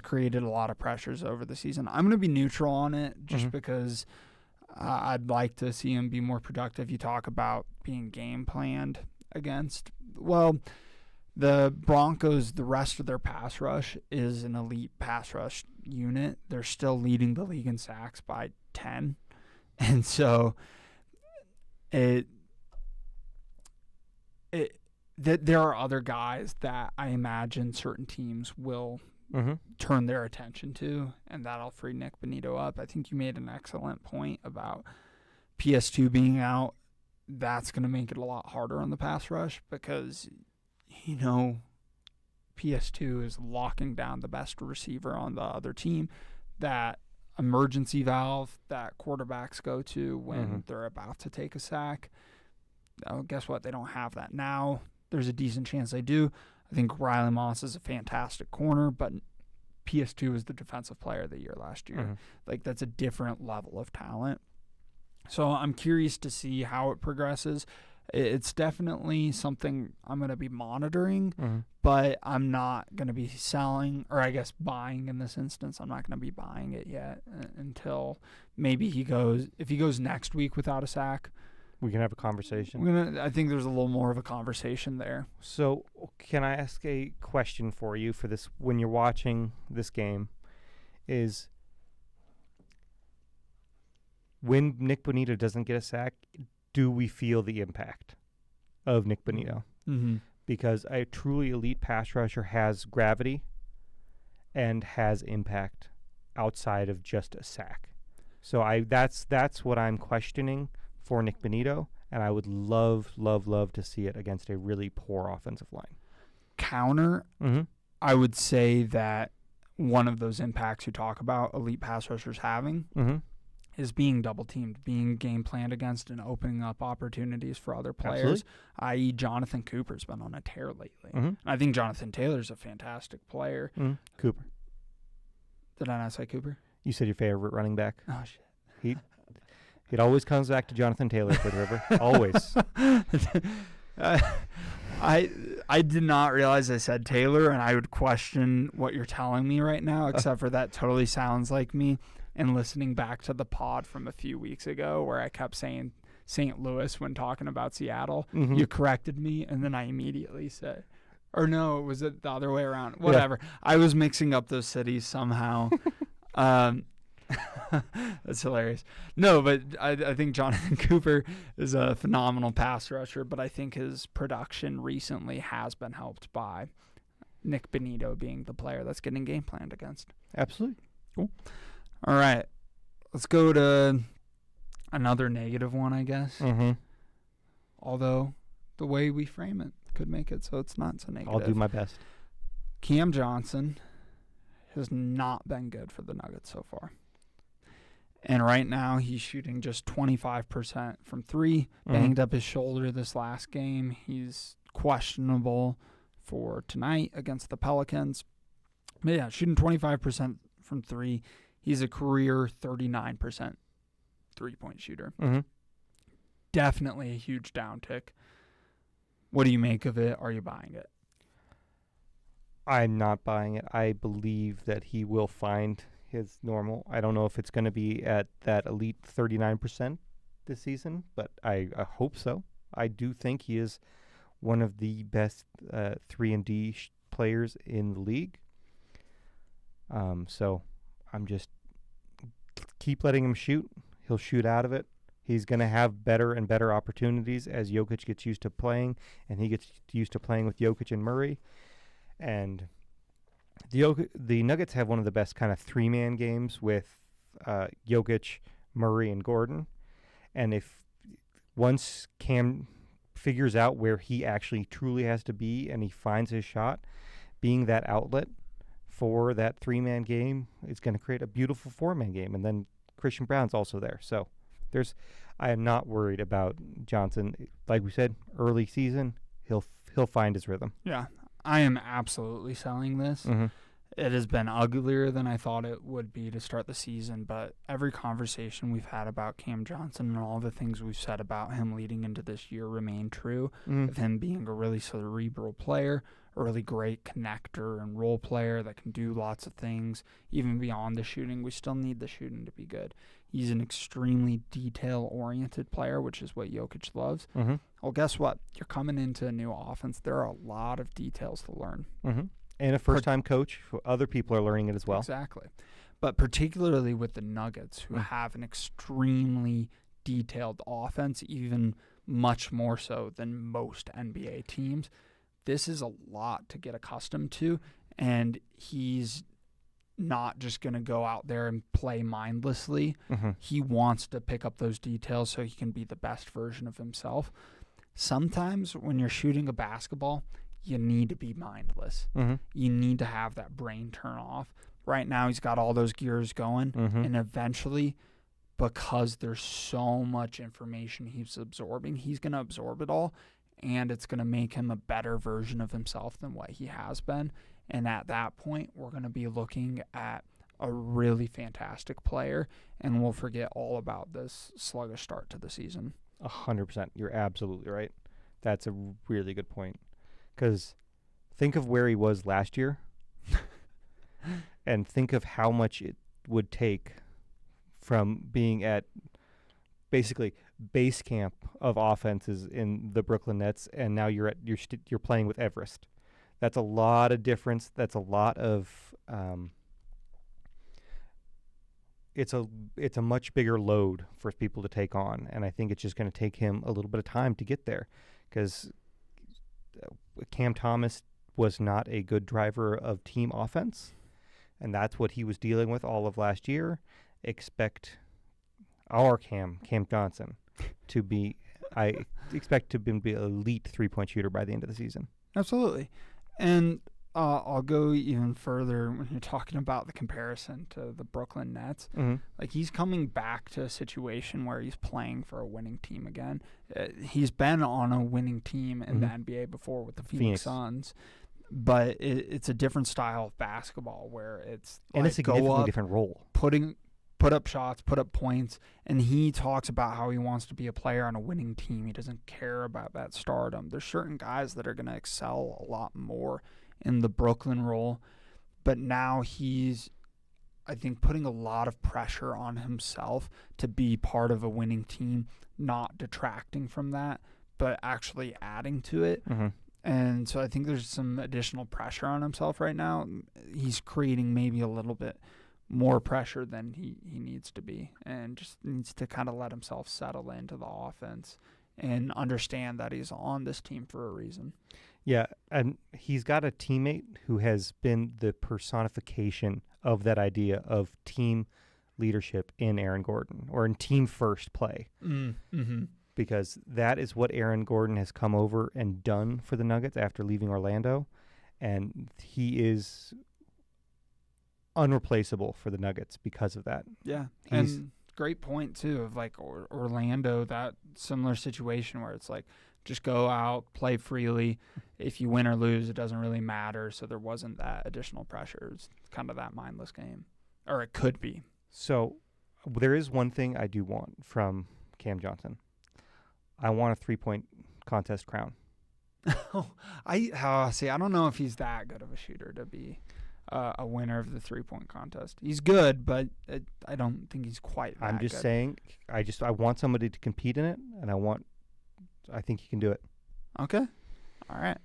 created a lot of pressures over the season. I'm going to be neutral on it just because I'd like to see him be more productive. You talk about being game planned against. Well, the Broncos, the rest of their pass rush is an elite pass rush unit. They're still leading the league in sacks by 10. And so there are other guys that I imagine certain teams will turn their attention to, and that'll free Nick Bonito up. I think you made an excellent point about PS2 being out. That's going to make it a lot harder on the pass rush because PS2 is locking down the best receiver on the other team, that emergency valve that quarterbacks go to when they're about to take a sack. Oh, guess what? They don't have that now. There's a decent chance they do. I think Riley Moss is a fantastic corner, but PS2 was the defensive player of the year last year. Like, that's a different level of talent. So I'm curious to see how it progresses. It's definitely something I'm going to be monitoring, but I'm not going to be selling, or I guess buying in this instance. I'm not going to be buying it yet until maybe if he goes next week without a sack. We can have a conversation. I think there's a little more of a conversation there. So can I ask a question for you for this when you're watching this game? Is when Nick Bonito doesn't get a sack, do we feel the impact of Nick Bonito? Because a truly elite pass rusher has gravity and has impact outside of just a sack. So that's what I'm questioning for Nick Bonito, and I would love to see it against a really poor offensive line. Counter, I would say that one of those impacts you talk about elite pass rushers having is being double-teamed, being game planned against, and opening up opportunities for other players, i.e. Jonathan Cooper's been on a tear lately. I think Jonathan Taylor's a fantastic player. Cooper. Did I not say Cooper? You said your favorite running back. Oh, shit. It always comes back to Jonathan Taylor for the River. Always. I did not realize I said Taylor, and I would question what you're telling me right now, except for that totally sounds like me. And listening back to the pod from a few weeks ago where I kept saying St. Louis when talking about Seattle, you corrected me, and then I immediately said, or no, was it the other way around? Whatever. Yeah. I was mixing up those cities somehow. That's hilarious. No, but I think Jonathan Cooper is a phenomenal pass rusher, but I think his production recently has been helped by Nick Bonito being the player that's getting game planned against. Absolutely. Cool. All right. Let's go to another negative one, I guess. Although the way we frame it could make it so it's not so negative. I'll do my best. Cam Johnson has not been good for the Nuggets so far. And right now he's shooting just 25% from three. Banged up his shoulder this last game. He's questionable for tonight against the Pelicans. But yeah, shooting 25% from three. He's a career 39% three-point shooter. Definitely a huge downtick. What do you make of it? Are you buying it? I'm not buying it. I believe that he will find his normal. I don't know if it's going to be at that elite 39% this season, but I hope so. I do think he is one of the best 3-and-D players in the league. So I'm just keep letting him shoot. He'll shoot out of it. He's going to have better and better opportunities as Jokic gets used to playing, and he gets used to playing with Jokic and Murray. And the Nuggets have one of the best kind of three-man games with Jokic, Murray, and Gordon. And if once Cam figures out where he actually truly has to be and he finds his shot, being that outlet for that three-man game, it's going to create a beautiful four-man game. And then Christian Brown's also there. So I am not worried about Johnson. Like we said, early season, he'll find his rhythm. Yeah, I am absolutely selling this. it has been uglier than I thought it would be to start the season, but every conversation we've had about Cam Johnson and all the things we've said about him leading into this year remain true, of him being a really cerebral player, a really great connector and role player that can do lots of things. Even beyond the shooting, we still need the shooting to be good. He's an extremely detail-oriented player, which is what Jokic loves. Well, guess what? You're coming into a new offense. There are a lot of details to learn. And a first-time coach. Other people are learning it as well. Exactly. But particularly with the Nuggets, who have an extremely detailed offense, even much more so than most NBA teams, this is a lot to get accustomed to, and he's not just going to go out there and play mindlessly. He wants to pick up those details so he can be the best version of himself. Sometimes when you're shooting a basketball, you need to be mindless. You need to have that brain turn off. Right now he's got all those gears going, and eventually, because there's so much information he's absorbing, he's going to absorb it all, and it's going to make him a better version of himself than what he has been. And at that point, we're going to be looking at a really fantastic player, and we'll forget all about this sluggish start to the season. 100%. You're absolutely right. That's a really good point. Because think of where he was last year and think of how much it would take from being at basically base camp of offenses in the Brooklyn Nets, and now you're playing with Everest. That's a lot of difference. That's a lot of it's a much bigger load for people to take on, and I think it's just going to take him a little bit of time to get there, because Cam Thomas was not a good driver of team offense, and that's what he was dealing with all of last year. Expect our Cam Johnson to be, I expect to be an elite 3-point shooter by the end of the season. Absolutely. And I'll go even further when you're talking about the comparison to the Brooklyn Nets. Like, he's coming back to a situation where he's playing for a winning team again. He's been on a winning team in the NBA before with the Phoenix Suns, but it's a different style of basketball where it's and like a significantly go up, different role. Put up shots, put up points, and he talks about how he wants to be a player on a winning team. He doesn't care about that stardom. There's certain guys that are going to excel a lot more in the Brooklyn role, but now he's, I think, putting a lot of pressure on himself to be part of a winning team, not detracting from that, but actually adding to it. And so I think there's some additional pressure on himself right now. He's creating maybe a little bit more pressure than he needs to be, and just needs to kind of let himself settle into the offense and understand that he's on this team for a reason. Yeah, and he's got a teammate who has been the personification of that idea of team leadership in Aaron Gordon, or in team first play. Because that is what Aaron Gordon has come over and done for the Nuggets after leaving Orlando, and he is unreplaceable for the Nuggets because of that. Yeah, and great point too of like Orlando, that similar situation where it's like, just go out, play freely. If you win or lose, it doesn't really matter. So there wasn't that additional pressure. It's kind of that mindless game, or it could be. So there is one thing I do want from Cam Johnson. I want a 3-point contest crown. I don't know if he's that good of a shooter to be a winner of the 3-point contest. He's good, but I don't think he's quite that I'm just good. saying, I want somebody to compete in it, and I think he can do it. Okay. All right.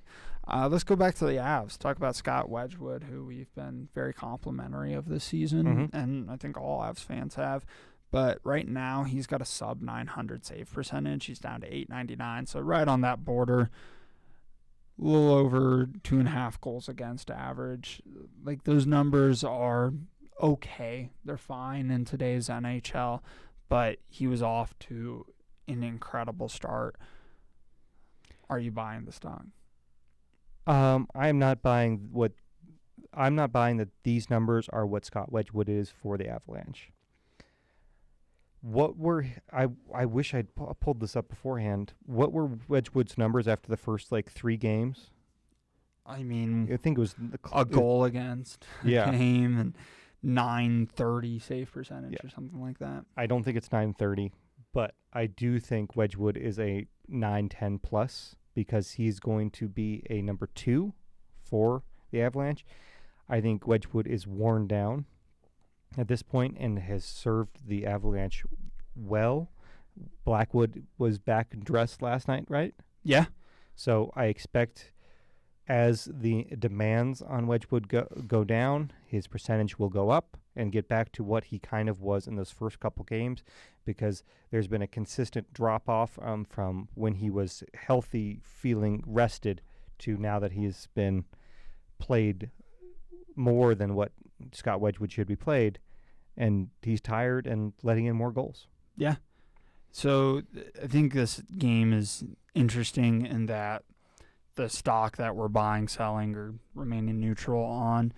Let's go back to the Avs. Talk about Scott Wedgwood, who we've been very complimentary of this season, and I think all Avs fans have. But right now, he's got a sub-900 save percentage. He's down to .899, so right on that border. A little over 2.5 goals against average. Like, those numbers are okay. They're fine in today's NHL, but he was off to an incredible start. Are you buying the stock? I'm not buying that these numbers are what Scott Wedgwood is for the Avalanche. I wish I'd pulled this up beforehand. What were Wedgwood's numbers after the first 3 games? I mean, I think it was a goal against Yeah. game and 930 save percentage Yeah. or something like that. I don't think it's 930, but I do think Wedgwood is a 910 plus because he's going to be a number 2 for the Avalanche. I think Wedgwood is worn down at this point and has served the Avalanche well. Blackwood was back and dressed last night, right? Yeah. So I expect as the demands on Wedgwood go down, his percentage will go up and get back to what he kind of was in those first couple games, because there's been a consistent drop-off from when he was healthy, feeling rested, to now that he's been played more than what Scott Wedgwood should be played, and he's tired and letting in more goals. Yeah. So I think this game is interesting in that the stock that we're buying, selling, or remaining neutral on,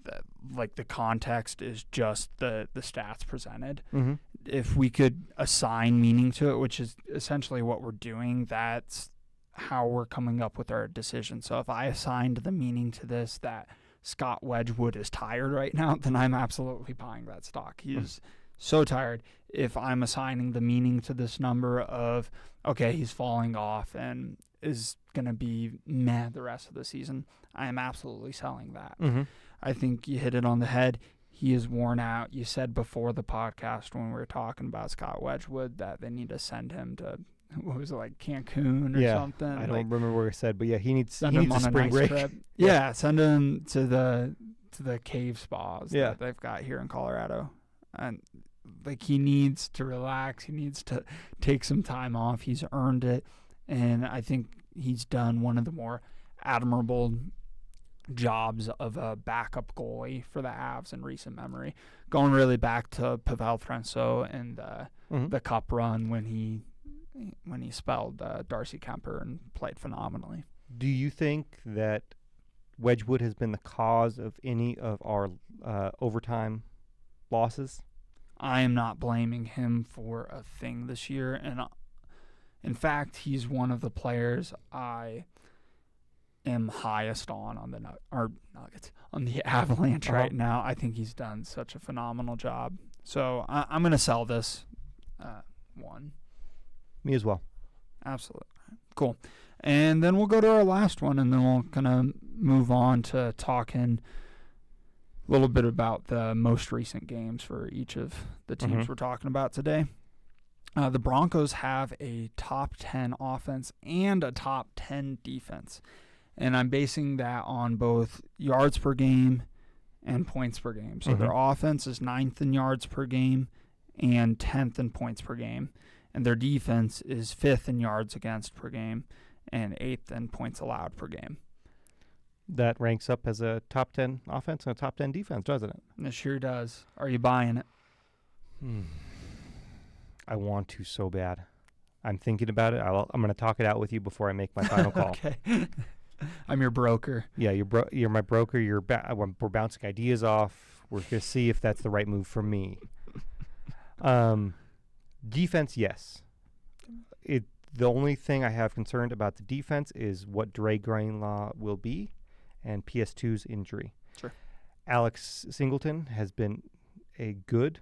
the context is just the stats presented. Mm-hmm. If we could assign meaning to it, which is essentially what we're doing, that's how we're coming up with our decision. So if I assigned the meaning to this that Scott Wedgwood is tired right now, then I'm absolutely buying that stock. He is so tired. If I'm assigning the meaning to this number of, okay, he's falling off and is going to be meh the rest of the season, I am absolutely selling that. Mm-hmm. I think you hit it on the head. He is worn out. You said before the podcast when we were talking about Scott Wedgwood that they need to send him to, what was it, like Cancun or something? I don't remember where I said, but yeah, he needs him a on spring nice break. trip. Yeah, send him to the cave spas Yeah. that they've got here in Colorado. And he needs to relax. He needs to take some time off. He's earned it. And I think he's done one of the more admirable jobs of a backup goalie for the Avs in recent memory, going really back to Pavel Francouz and the Cup run when he spelled Darcy Kemper and played phenomenally. Do you think that Wedgwood has been the cause of any of our overtime losses? I am not blaming him for a thing this year, and in fact, he's one of the players I am highest on the Nuggets, on the Avalanche right now. I think he's done such a phenomenal job. So I'm going to sell this one. Me as well. Absolutely. Cool. And then we'll go to our last one, and then we'll kind of move on to talking a little bit about the most recent games for each of the teams we're talking about today. The Broncos have a top 10 offense and a top 10 defense. And I'm basing that on both yards per game and points per game. So their offense is 9th in yards per game and 10th in points per game. And their defense is 5th in yards against per game and 8th in points allowed per game. That ranks up as a top 10 offense and a top 10 defense, doesn't it? It sure does. Are you buying it? I want to so bad. I'm thinking about it. I'm going to talk it out with you before I make my final call. Okay. I'm your broker. Yeah, you're my broker. We're bouncing ideas off. We're going to see if that's the right move for me. Defense, yes. The only thing I have concerned about the defense is what Dre Greenlaw will be and PS2's injury. Sure. Alex Singleton has been a good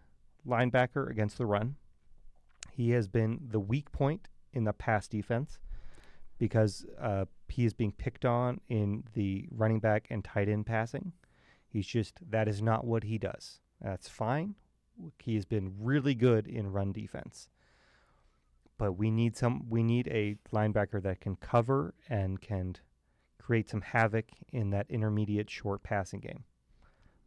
linebacker against the run. He has been the weak point in the pass defense because he is being picked on in the running back and tight end passing. That is not what he does. That's fine. He has been really good in run defense. But we need a linebacker that can cover and can create some havoc in that intermediate short passing game.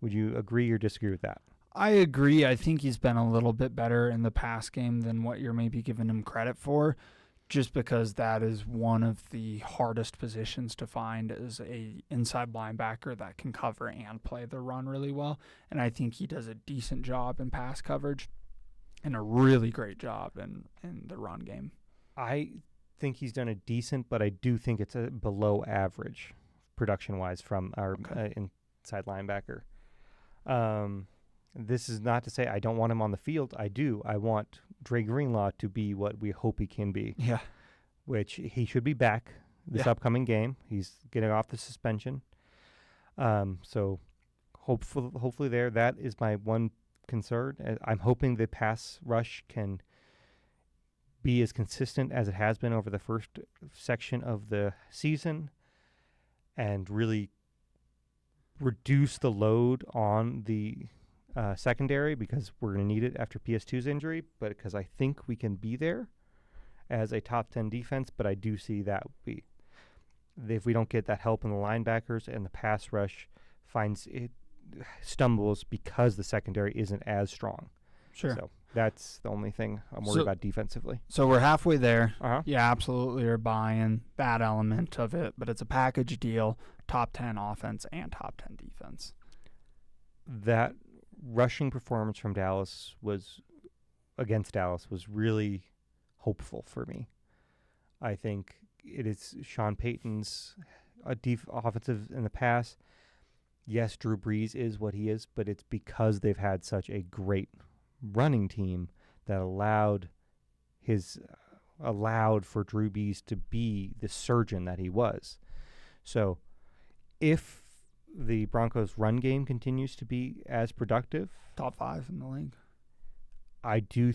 Would you agree or disagree with that? I agree. I think he's been a little bit better in the pass game than what you're maybe giving him credit for, just because that is one of the hardest positions to find as a inside linebacker that can cover and play the run really well. And I think he does a decent job in pass coverage and a really great job in the run game. I think he's done a decent, but I do think it's a below average production-wise from our inside linebacker. This is not to say I don't want him on the field. I do. I want Dre Greenlaw to be what we hope he can be. Yeah. Which he should be back this upcoming game. He's getting off the suspension. So hopefully that is my one concern. I'm hoping the pass rush can be as consistent as it has been over the first section of the season and really reduce the load on the secondary, because we're going to need it after PS2's injury, but because I think we can be there as a top 10 defense. But I do see that if we don't get that help in the linebackers and the pass rush finds it stumbles because the secondary isn't as strong. Sure. So that's the only thing I'm worried about defensively. So we're halfway there. Uh-huh. You absolutely are buying that element of it, but it's a package deal, top 10 offense and top 10 defense. That rushing performance from Dallas was really hopeful for me. I think it is Sean Payton's offensive in the past. Yes, Drew Brees is what he is, but it's because they've had such a great running team that allowed for Drew Brees to be the surgeon that he was. So if the Broncos' run game continues to be as productive, top 5 in the league, I do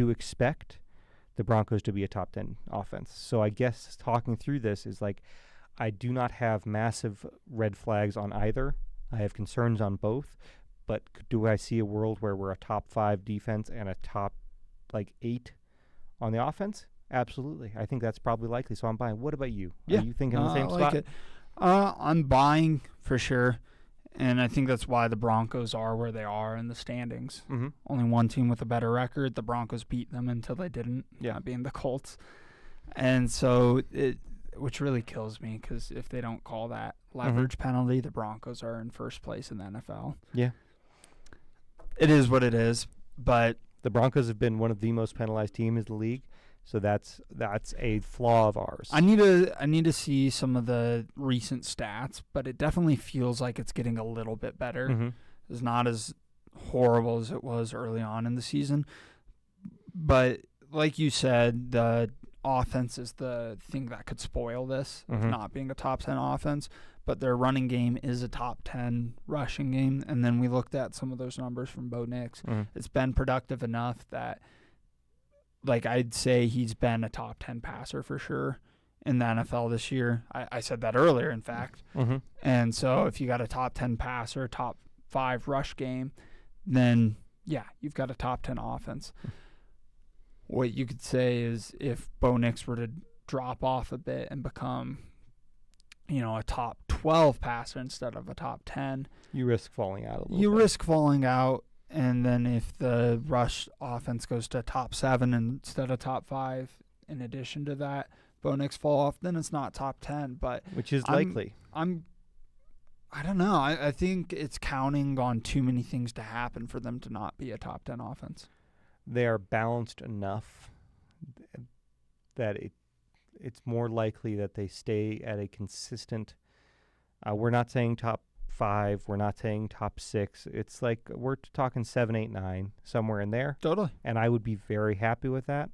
expect the Broncos to be a top 10 offense. So I guess talking through this is like, I do not have massive red flags on either. I have concerns on both. But do I see a world where we're a top 5 defense and a top 8 on the offense? Absolutely. I think that's probably likely. So I'm buying. What about you? Yeah. Are you thinking the same I like spot? it. I'm buying for sure. And I think that's why the Broncos are where they are in the standings. Mm-hmm. Only one team with a better record. The Broncos beat them until they didn't, being the Colts. And so which really kills me, because if they don't call that leverage penalty, the Broncos are in first place in the NFL. Yeah. It is what it is, but the Broncos have been one of the most penalized teams in the league, so that's a flaw of ours. I need to see some of the recent stats, but it definitely feels like it's getting a little bit better. Mm-hmm. It's not as horrible as it was early on in the season, but like you said, the offense is the thing that could spoil this, not being a top 10 offense, but their running game is a top 10 rushing game. And then we looked at some of those numbers from Bo Nix. It's been productive enough that, I'd say he's been a top 10 passer for sure in the NFL this year. I said that earlier, in fact. And so if you got a top 10 passer, top 5 rush game, then you've got a top 10 offense. What you could say is if Bo Nix were to drop off a bit and become, a top 12 passer instead of a top 10, you risk falling out a little bit. You risk falling out, and then if the rush offense goes to top 7 instead of top 5, in addition to that, Bo Nix fall off, then it's not top 10. But which is likely. I don't know. I think it's counting on too many things to happen for them to not be a top 10 offense. They are balanced enough that it's more likely that they stay at a consistent. We're not saying top 5. We're not saying top 6. It's like we're talking 7, 8, 9, somewhere in there. Totally. And I would be very happy with that.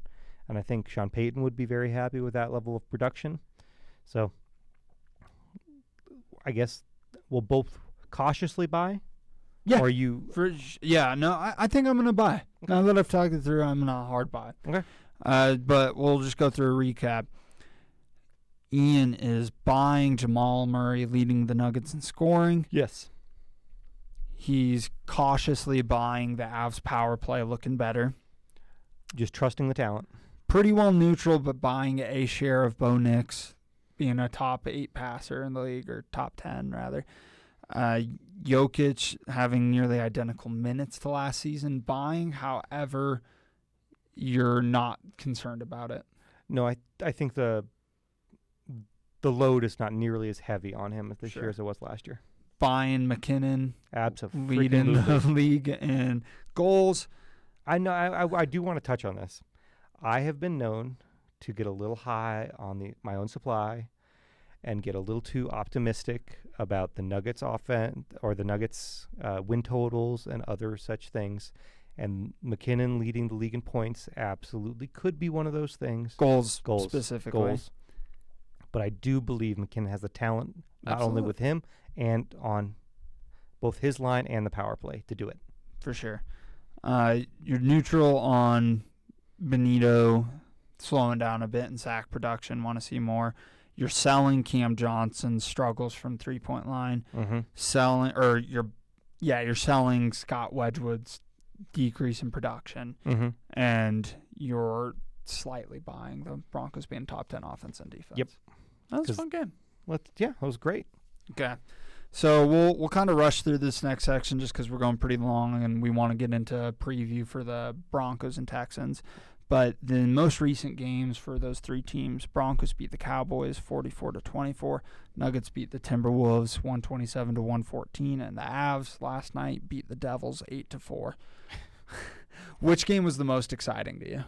And I think Sean Payton would be very happy with that level of production. So I guess we'll both cautiously buy. Yeah. Or are you? I think I'm going to buy. Okay. Now that I've talked it through, I'm going to hard buy. Okay. But we'll just go through a recap. Ian is buying Jamal Murray, leading the Nuggets in scoring. Yes. He's cautiously buying the Avs power play, looking better. Just trusting the talent. Pretty well neutral, but buying a share of Bo Nix, being a top 8 passer in the league, or top 10 rather. Jokic having nearly identical minutes to last season, buying. However, you're not concerned about it. No, I think the load is not nearly as heavy on him this year as it was last year. Buying MacKinnon, absolutely leading the league in goals. I know. I do want to touch on this. I have been known to get a little high on my own supply and get a little too optimistic about the Nuggets offense or the Nuggets win totals and other such things. And MacKinnon leading the league in points absolutely could be one of those things. Goals specifically. Goals. but I do believe MacKinnon has the talent, not Absolutely. only with him and on both his line and the power play to do it. For sure. You're neutral on Benito slowing down a bit in sack production. Want to see more. You're selling Cam Johnson's struggles from 3-point line. Mm-hmm. You're selling Scott Wedgwood's decrease in production, Mm-hmm. and you're slightly buying the Broncos being top 10 offense and defense. Yep. That was a fun game. That was great. Okay. So we'll kind of rush through this next section just because we're going pretty long and we want to get into a preview for the Broncos and Texans. But the most recent games for those three teams, Broncos beat the Cowboys 44-24. Nuggets beat the Timberwolves 127-114, and the Avs last night beat the Devils 8-4. Which game was the most exciting to you?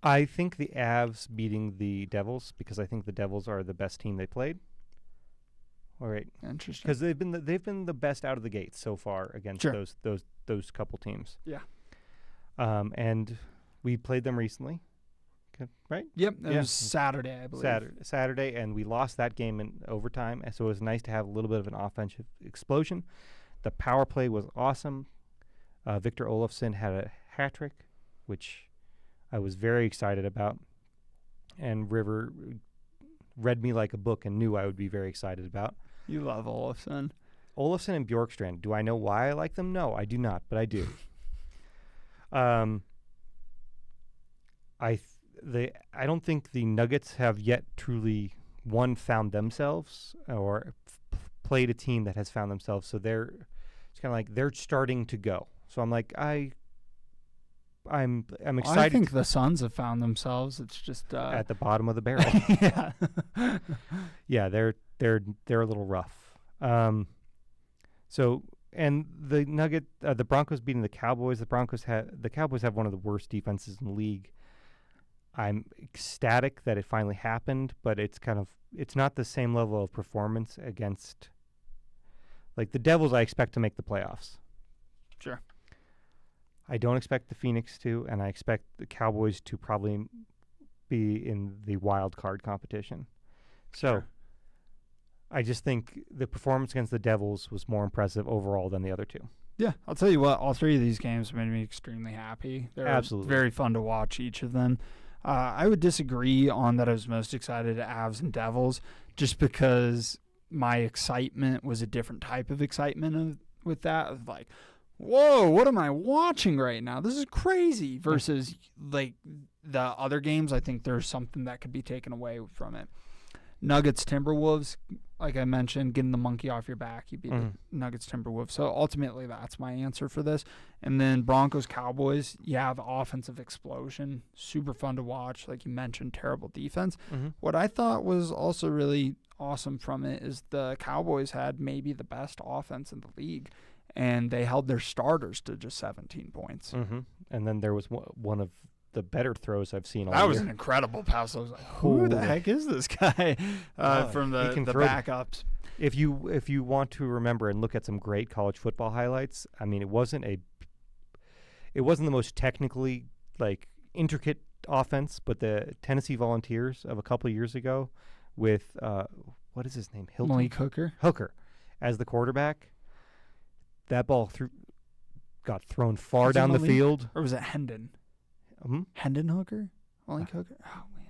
I think the Avs beating the Devils because I think the Devils are the best team they played. All right, Interesting. because they've been the best out of the gate so far against Sure. those couple teams. Yeah. And we played them recently, okay, right? Yep, it Yeah. was Saturday, I believe. Saturday, and we lost that game in overtime. And so it was nice to have a little bit of an offensive explosion. The power play was awesome. Victor Olofsson had a hat trick, which I was very excited about. And Ryver read me like a book and knew I would be very excited about. You love Olofsson. Olofsson and Bjorkstrand. Do I know why I like them? No, I do not, but I do. I don't think the Nuggets have yet truly found themselves or played a team that has found themselves. So it's kind of like they're starting to go. So I'm like I'm excited. I think the Suns have found themselves. It's just at the bottom of the barrel. Yeah. Yeah, they're a little rough. So and the Broncos beating the Cowboys. The Cowboys have one of the worst defenses in the league. I'm ecstatic that it finally happened, but it's not the same level of performance against like the Devils. I expect to make the playoffs. Sure. I don't expect the Phoenix to, and I expect the Cowboys to probably be in the wild card competition. So Sure. I just think the performance against the Devils was more impressive overall than the other two. Yeah, I'll tell you what, all three of these games made me extremely happy. They're Absolutely. very fun to watch, each of them. I would disagree on that I was most excited at Avs and Devils just because my excitement was a different type of excitement with that. Of like, whoa, what am I watching right now? This is crazy. Versus like the other games, I think there's something that could be taken away from it. Nuggets, Timberwolves, like I mentioned, getting the monkey off your back. You beat the Nuggets, Timberwolves. So ultimately, that's my answer for this. And then Broncos, Cowboys, the offensive explosion. Super fun to watch. Like you mentioned, terrible defense. Mm-hmm. What I thought was also really awesome from it is the Cowboys had maybe the best offense in the league, and they held their starters to just 17 points. Mm-hmm. And then there was one of the better throws I've seen all That year. was an incredible pass. I was like, who the heck is this guy from the backups? If you want to remember and look at some great college football highlights, I mean, it wasn't the most technically like intricate offense, but the Tennessee Volunteers of a couple of years ago with what is his name? Malik Hooker as the quarterback. That ball got thrown far Was it down the Malik? field. Or was it Hendon? Hendon Hooker? Malik Hooker? Oh, man.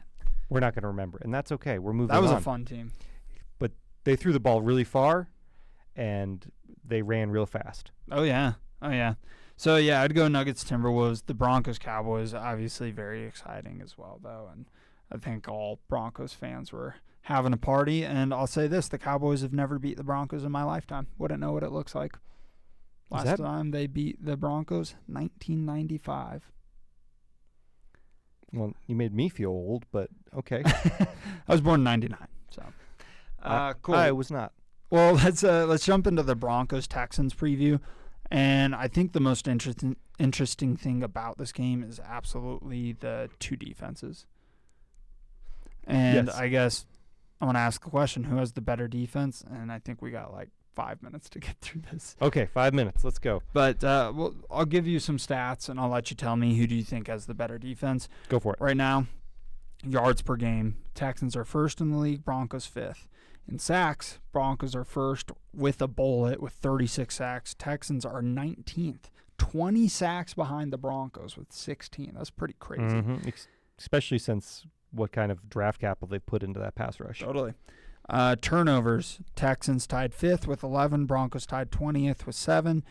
We're not going to remember, and that's okay. We're moving That on. was a fun team. But they threw the ball really far, and they ran real fast. Oh, yeah. So, yeah, I'd go Nuggets, Timberwolves. The Broncos, Cowboys, obviously very exciting as well, though. And I think all Broncos fans were having a party. And I'll say this, the Cowboys have never beat the Broncos in my lifetime. Wouldn't know what it looks like. Last time they beat the Broncos, 1995. Well, you made me feel old, but okay. I was born in 99, so cool. I was not. Well, let's jump into the Broncos-Texans preview. And I think the most interesting thing about this game is absolutely the two defenses. And Yes. I guess I'm going to ask the question, who has the better defense? And I think we got like 5 minutes to get through this. Okay, 5 minutes. Let's go. But I'll give you some stats, and I'll let you tell me who do you think has the better defense. Go for it. Right now, yards per game, Texans are first in the league, Broncos fifth. In sacks, Broncos are first with a bullet with 36 sacks. Texans are 19th, 20 sacks behind the Broncos with 16. That's pretty crazy. Mm-hmm. Especially since what kind of draft capital they put into that pass rush. Totally. Turnovers, Texans tied fifth with 11, Broncos tied 20th with 7.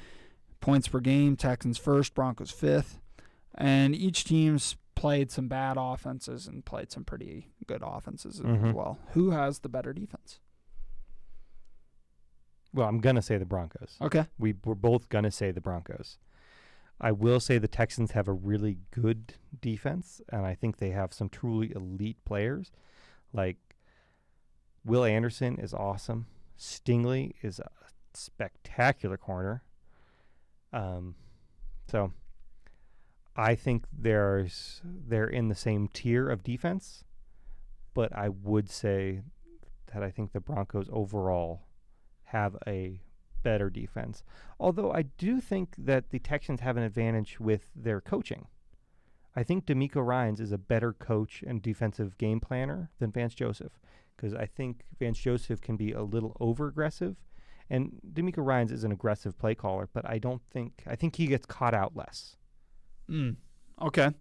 Points per game, Texans first, Broncos fifth. And each team's played some bad offenses and played some pretty good offenses as well. Who has the better defense? Well, I'm going to say the Broncos. Okay. We're both going to say the Broncos. I will say the Texans have a really good defense, and I think they have some truly elite players. Like, Will Anderson is awesome. Stingley is a spectacular corner. So I think they're in the same tier of defense, but I would say that I think the Broncos overall have a better defense. Although I do think that the Texans have an advantage with their coaching. I think D'Amico Ryans is a better coach and defensive game planner than Vance Joseph, because I think Vance Joseph can be a little over-aggressive, and D'Amico Ryans is an aggressive play caller, but I think he gets caught out less. Okay.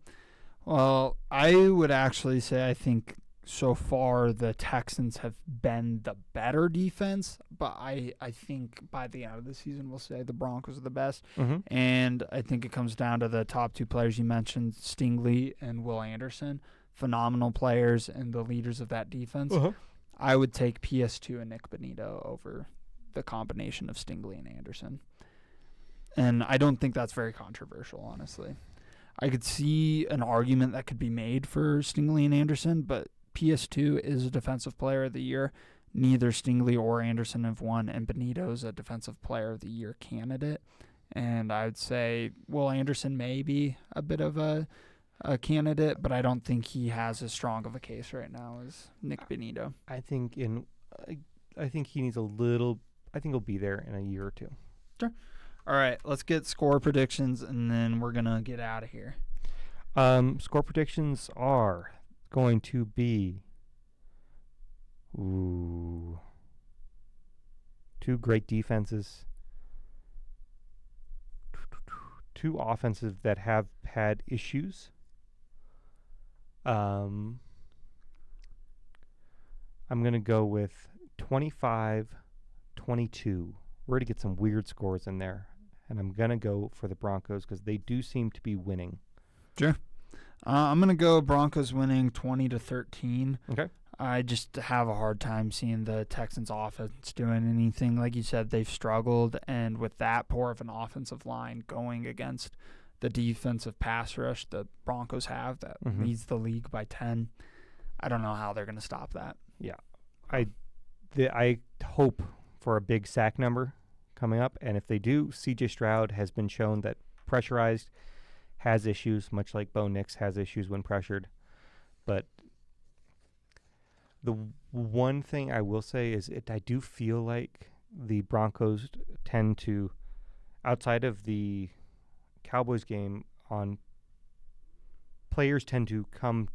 Well, I would actually say I think so far the Texans have been the better defense, but I think by the end of the season we'll say the Broncos are the best. And I think it comes down to the top two players you mentioned, Stingley and Will Anderson. Phenomenal players and the leaders of that defense. I would take PS2 and Nick Bonito over the combination of Stingley and Anderson. And I don't think that's very controversial, honestly. I could see an argument that could be made for Stingley and Anderson, but PS2 is a Defensive Player of the Year. Neither Stingley or Anderson have won, and Benito's a Defensive Player of the Year candidate. And I would say Will Anderson may be a bit of a candidate, but I don't think he has as strong of a case right now as Nick Bonito. I think he needs a little. I think he'll be there in a year or two. Sure. All right, let's get score predictions, and then we're gonna get out of here. Score predictions are going to be two great defenses, two offenses that have had issues. I'm going to go with 25-22. We're going to get some weird scores in there, and I'm going to go for the Broncos because they do seem to be winning. Sure. I'm going to go Broncos winning 20-13. Okay. I just have a hard time seeing the Texans offense doing anything. Like you said, they've struggled, and with that poor of an offensive line going against the defensive pass rush the Broncos have that leads the league by 10, I don't know how they're going to stop that. Yeah. I hope for a big sack number coming up, and if they do, C.J. Stroud has been shown that pressurized has issues, much like Bo Nix has issues when pressured. But the one thing I will say is I do feel like the Broncos tend to, outside of the Cowboys game, players tend to come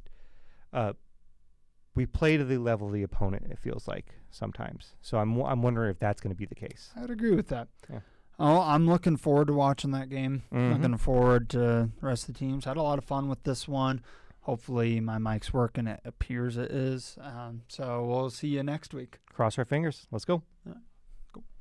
we play to the level of the opponent, it feels like sometimes. So I'm wondering if that's going to be the case. I'd agree with that. Yeah. Oh, I'm looking forward to watching that game. Looking forward to the rest of the teams. Had a lot of fun with this one. Hopefully my mic's working. It appears it is. So we'll see you next week. Cross our fingers. Let's go.